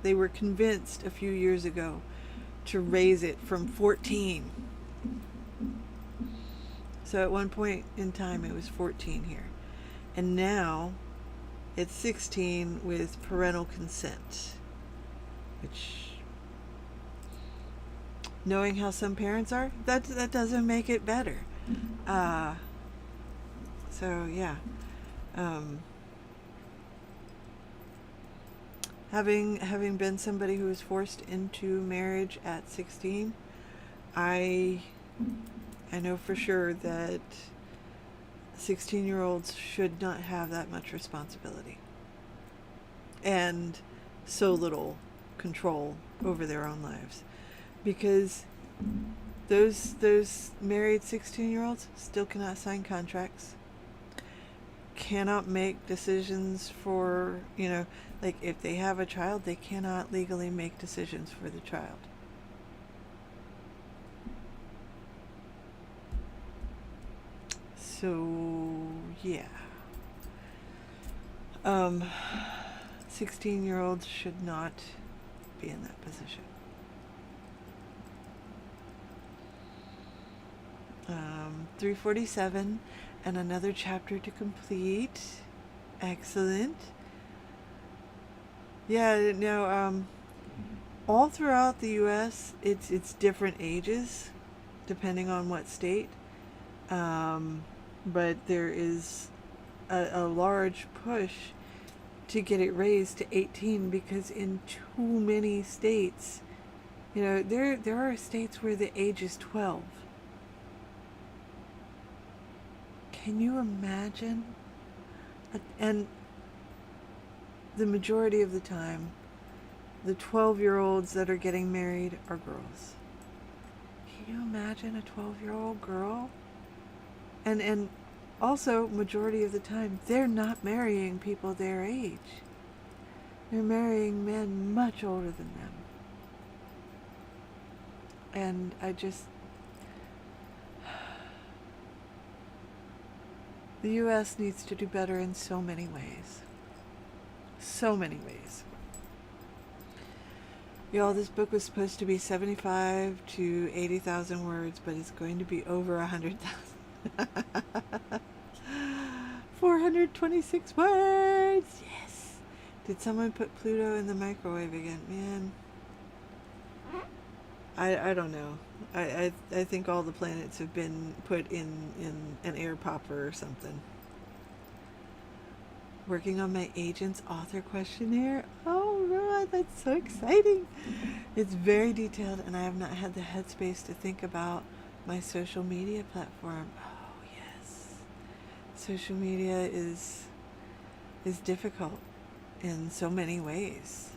were convinced a few years ago to raise it from 14. So at one point in time it was 14 here, and now it's 16 with parental consent, which, knowing how some parents are, that doesn't make it better. So yeah, having been somebody who was forced into marriage at 16, I know for sure that 16-year-olds should not have that much responsibility and so little control over their own lives, because those married 16-year-olds still cannot sign contracts, cannot make decisions for, you know, like if they have a child, they cannot legally make decisions for the child. So yeah, 16-year-olds should not be in that position. 347 and another chapter to complete. Excellent. Yeah, no, all throughout the US it's different ages depending on what state, but there is a large push to get it raised to 18, because in too many states, you know, there are states where the age is 12. Can you imagine? And the majority of the time, the 12-year-olds that are getting married are girls. Can you imagine a 12-year-old girl? And also, majority of the time, they're not marrying people their age. They're marrying men much older than them. And I just... The U.S. needs to do better in so many ways. So many ways. Y'all, this book was supposed to be 75 to 80,000 words, but it's going to be over 100,000. 426 words! Yes! Did someone put Pluto in the microwave again? Man. I don't know. I think all the planets have been put in an air popper or something. Working on my agent's author questionnaire. Oh, Rod, that's so exciting. It's very detailed, and I have not had the headspace to think about my social media platform. Oh, yes. Social media is difficult in so many ways.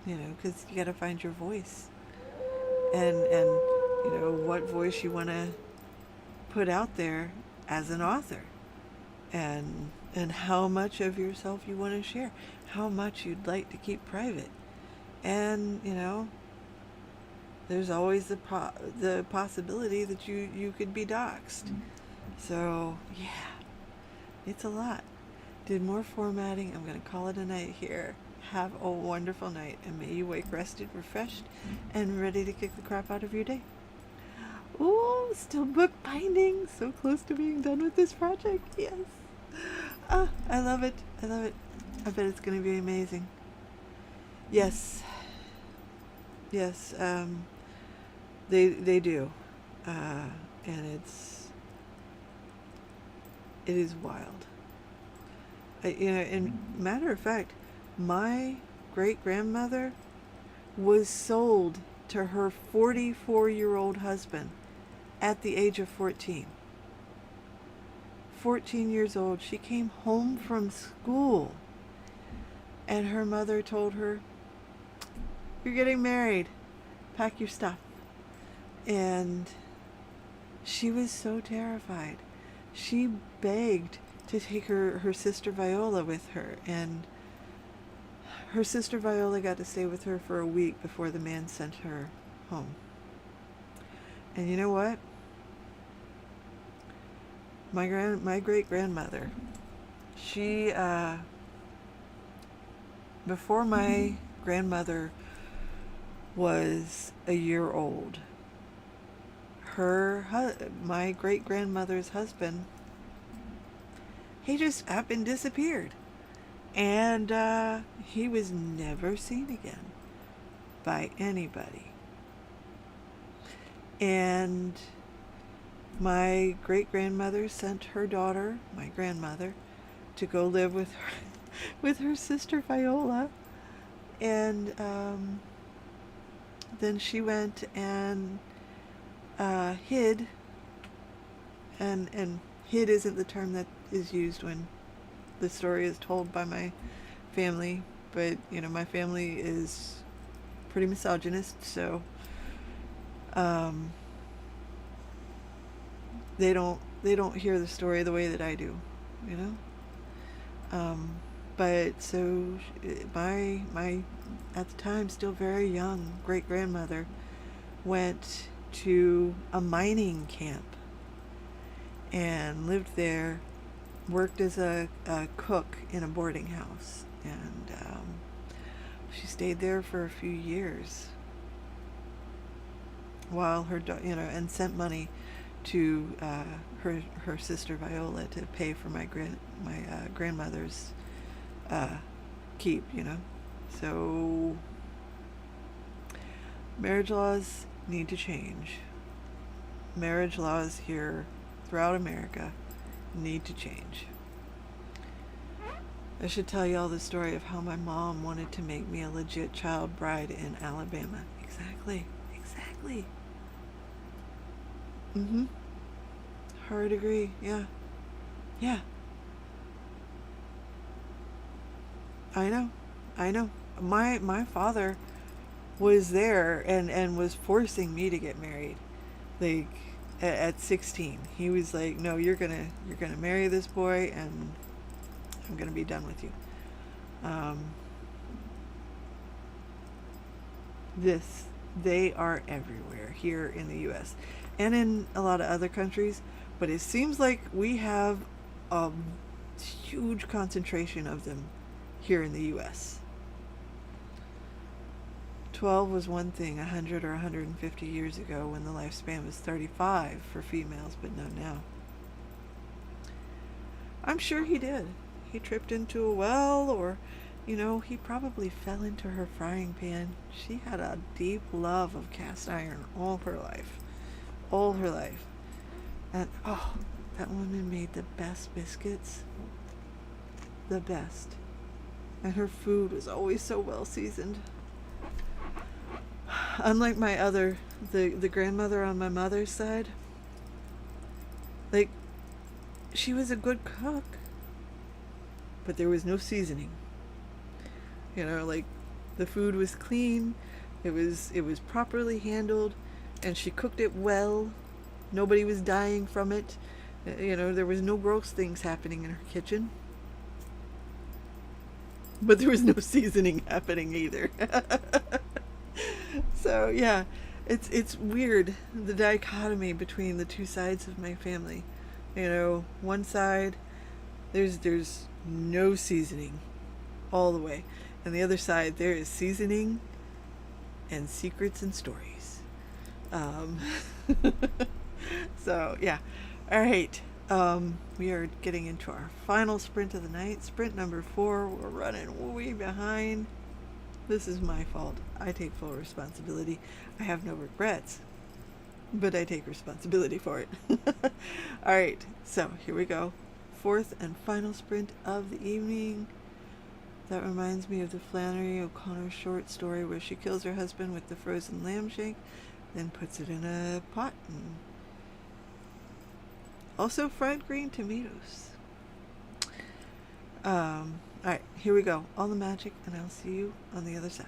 You know, because you got to find your voice. And what voice you want to put out there as an author, and how much of yourself you want to share, how much you'd like to keep private. And there's always the possibility that you could be doxxed. So yeah, it's a lot. Did more formatting. I'm going to call it a night here. Have a wonderful night, and may you wake rested, refreshed, and ready to kick the crap out of your day. Ooh, still book binding. So close to being done with this project. Yes. I love it. I love it. I bet it's going to be amazing. Yes. Yes. They do. And it is wild. And matter of fact, my great-grandmother was sold to her 44-year-old husband at the age of 14. 14 years old. She came home from school, and her mother told her, "You're getting married. Pack your stuff." And she was so terrified. She begged to take her sister Viola with her, and her sister Viola got to stay with her for a week before the man sent her home. And you know what? My great-grandmother, she, before my grandmother was a year old, my great-grandmother's husband, he just up and disappeared. And he was never seen again by anybody. And my great-grandmother sent her daughter, my grandmother, to go live with her sister Viola. And then she went and hid. And hid isn't the term that is used when the story is told by my family, but my family is pretty misogynist, so they don't hear the story the way that I do, but so my at the time still very young great-grandmother went to a mining camp and lived there, worked as a cook in a boarding house, and she stayed there for a few years while and sent money to her sister Viola to pay for my grandmother's keep. So marriage laws need to change. Marriage laws here throughout America need to change. I should tell you all the story of how my mom wanted to make me a legit child bride in Alabama. Exactly. Hard agree. Yeah. I know. My father was there and was forcing me to get married. Like at 16, he was like, "No, you're gonna marry this boy, and I'm gonna be done with you." They are everywhere here in the U.S. and in a lot of other countries, but it seems like we have a huge concentration of them here in the U.S. 12 was one thing 100 or 150 years ago, when the lifespan was 35 for females, but no now. I'm sure he did. He tripped into a well, or he probably fell into her frying pan. She had a deep love of cast iron all her life. And that woman made the best biscuits. The best. And her food was always so well seasoned. Unlike the grandmother on my mother's side, like, she was a good cook, but there was no seasoning. Like, the food was clean, it was properly handled, and she cooked it well. Nobody was dying from it. There was no gross things happening in her kitchen. But there was no seasoning happening either. So yeah, it's weird, the dichotomy between the two sides of my family. One side there's no seasoning all the way, and the other side there is seasoning and secrets and stories. Um, so yeah, all right. We are getting into our final sprint of the night, sprint number 4. We're running way behind. This is my fault. I take full responsibility. I have no regrets, but I take responsibility for it. All right, so here we go. 4th and final sprint of the evening. That reminds me of the Flannery O'Connor short story where she kills her husband with the frozen lamb shank, then puts it in a pot. And also fried green tomatoes. All right, here we go. All the magic, and I'll see you on the other side.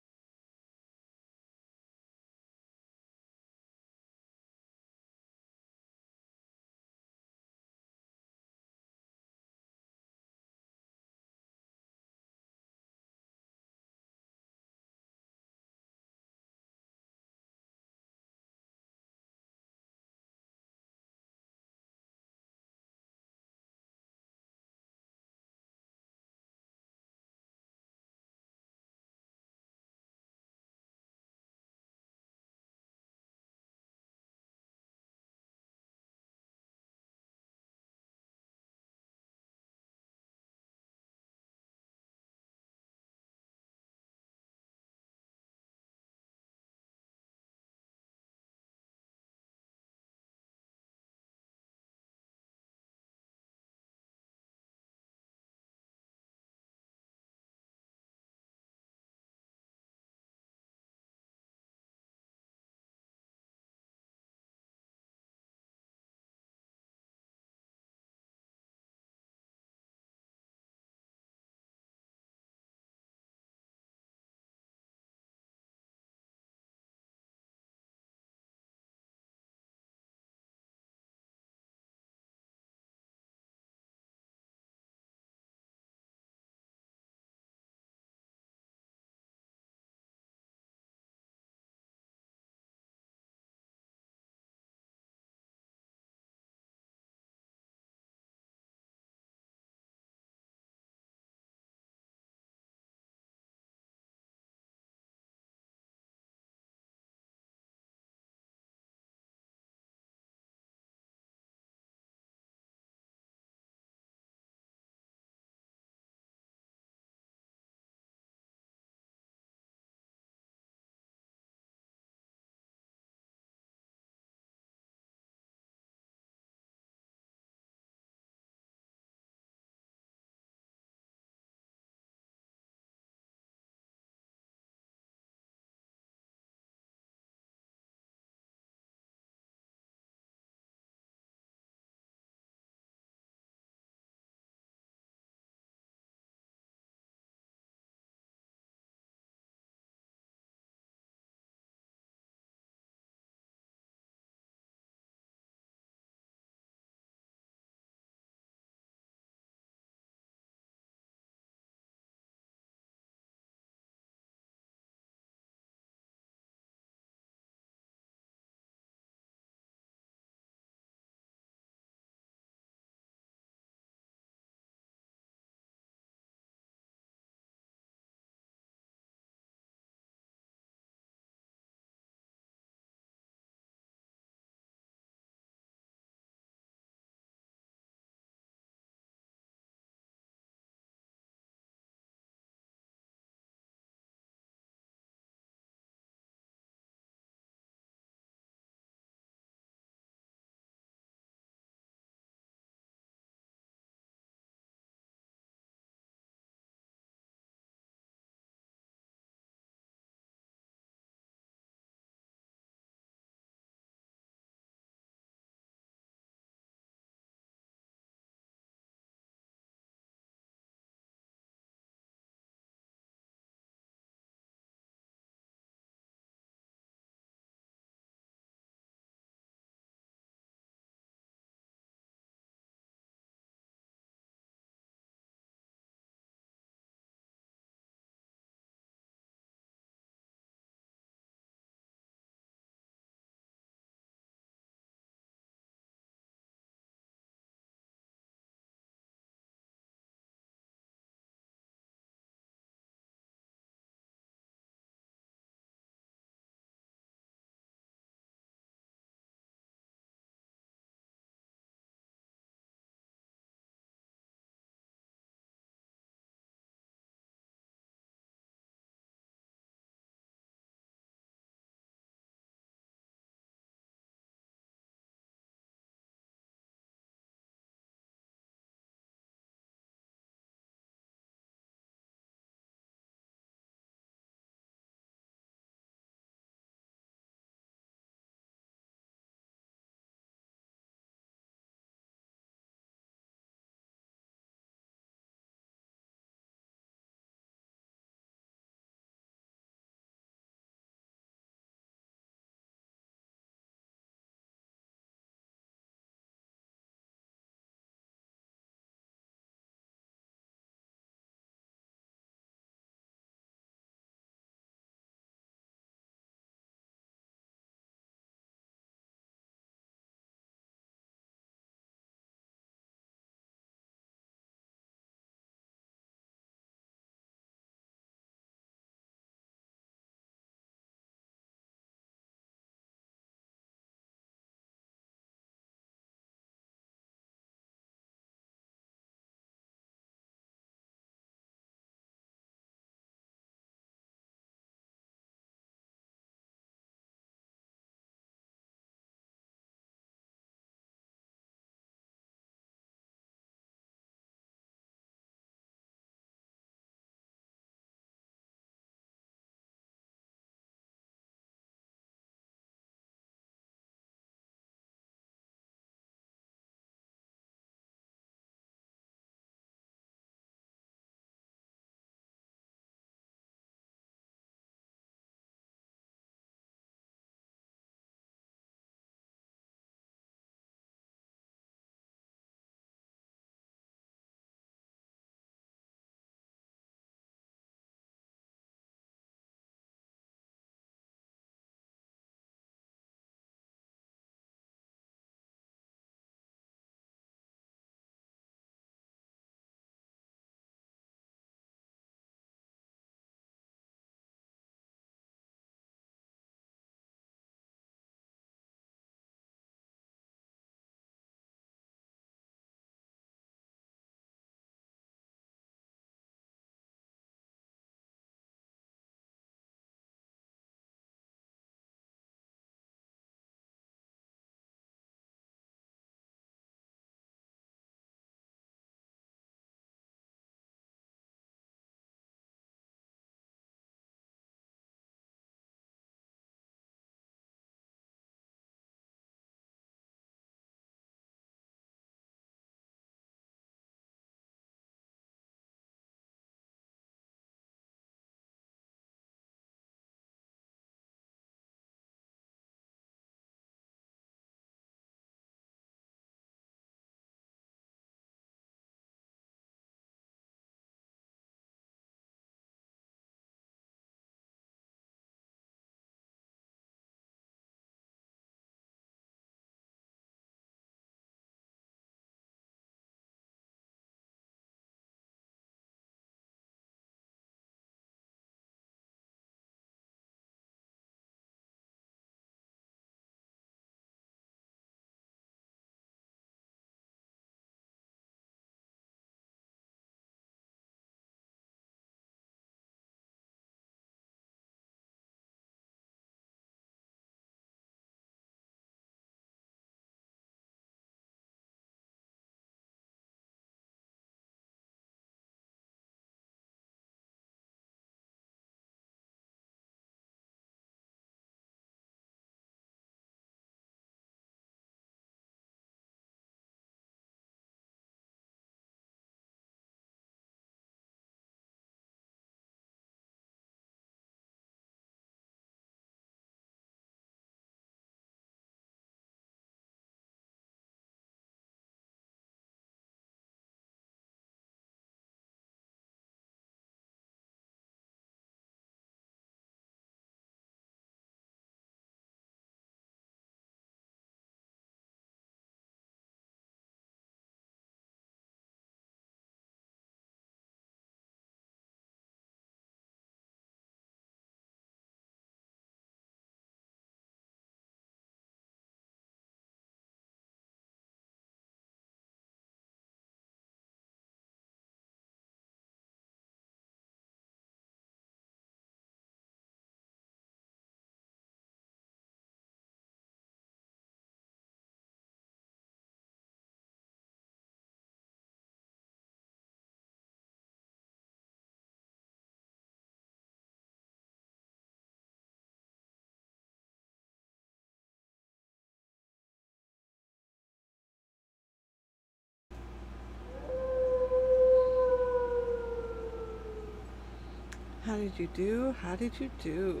did you do? How did you do?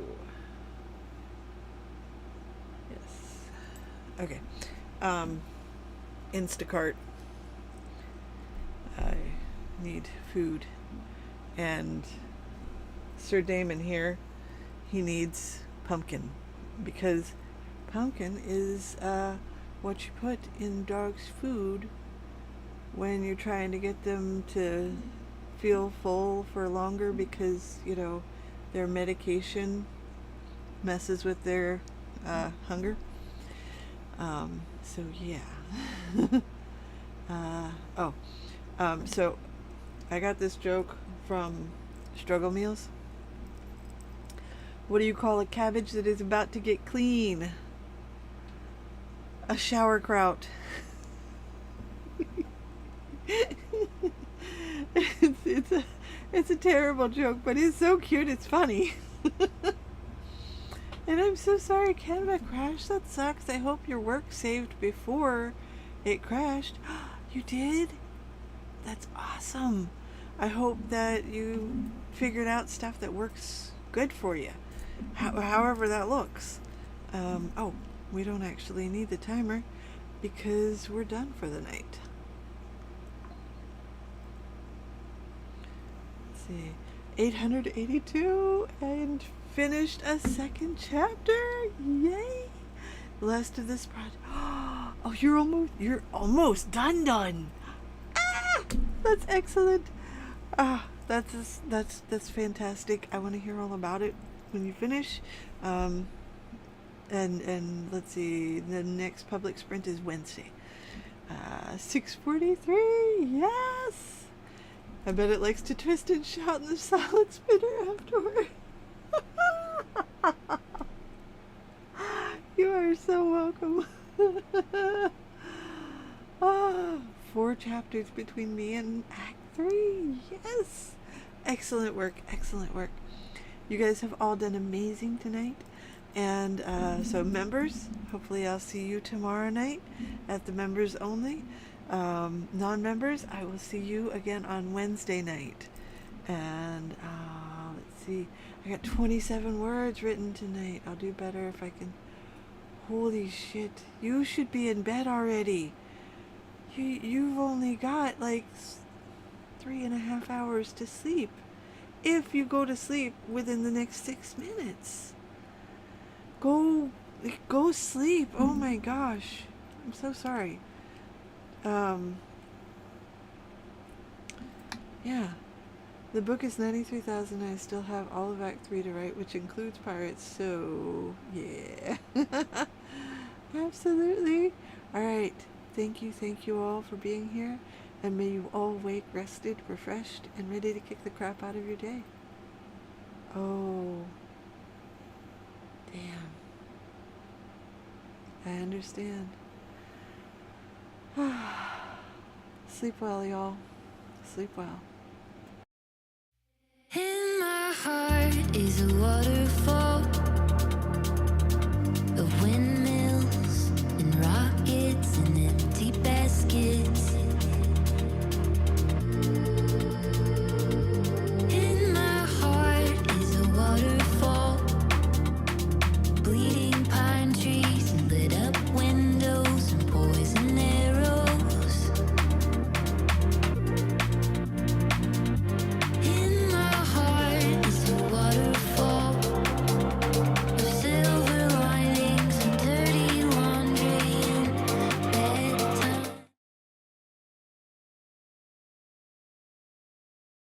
Yes. Okay. Instacart. I need food. And Sir Damon here, he needs pumpkin. Because pumpkin is what you put in dogs' food when you're trying to get them to feel full for longer because, their medication messes with their hunger. So yeah. So I got this joke from Struggle Meals. What do you call a cabbage that is about to get clean? A sauerkraut. It's a terrible joke, but it's so cute. It's funny. And I'm so sorry Canva crashed. That sucks. I hope your work saved before it crashed. You did? That's awesome. I hope that you figured out stuff that works good for you, however that looks. We don't actually need the timer because we're done for the night. Let's see. 882 and finished a second chapter. Yay! The last of this project. Oh, you're almost done. Ah, that's excellent. That's fantastic. I want to hear all about it when you finish. And let's see, the next public sprint is Wednesday. 6:43. Yes. I bet it likes to twist and shout in the salad spinner afterward. You are so welcome. 4 chapters between me and Act 3. Yes. Excellent work. You guys have all done amazing tonight. And so members, hopefully I'll see you tomorrow night at the members only. Non-members, I will see you again on Wednesday night. And let's see, I got 27 words written tonight. I'll do better if I can. Holy shit, you should be in bed already. You've only got like 3.5 hours to sleep. If you go to sleep within the next 6 minutes. Go sleep. Oh my gosh. I'm so sorry. Yeah. The book is 93,000. I still have all of Act 3 to write, which includes pirates. So, yeah. Absolutely. All right. Thank you all for being here. And may you all wake rested, refreshed, and ready to kick the crap out of your day. Oh. Damn. I understand. Sleep well, y'all. Sleep well. In my heart is a waterfall.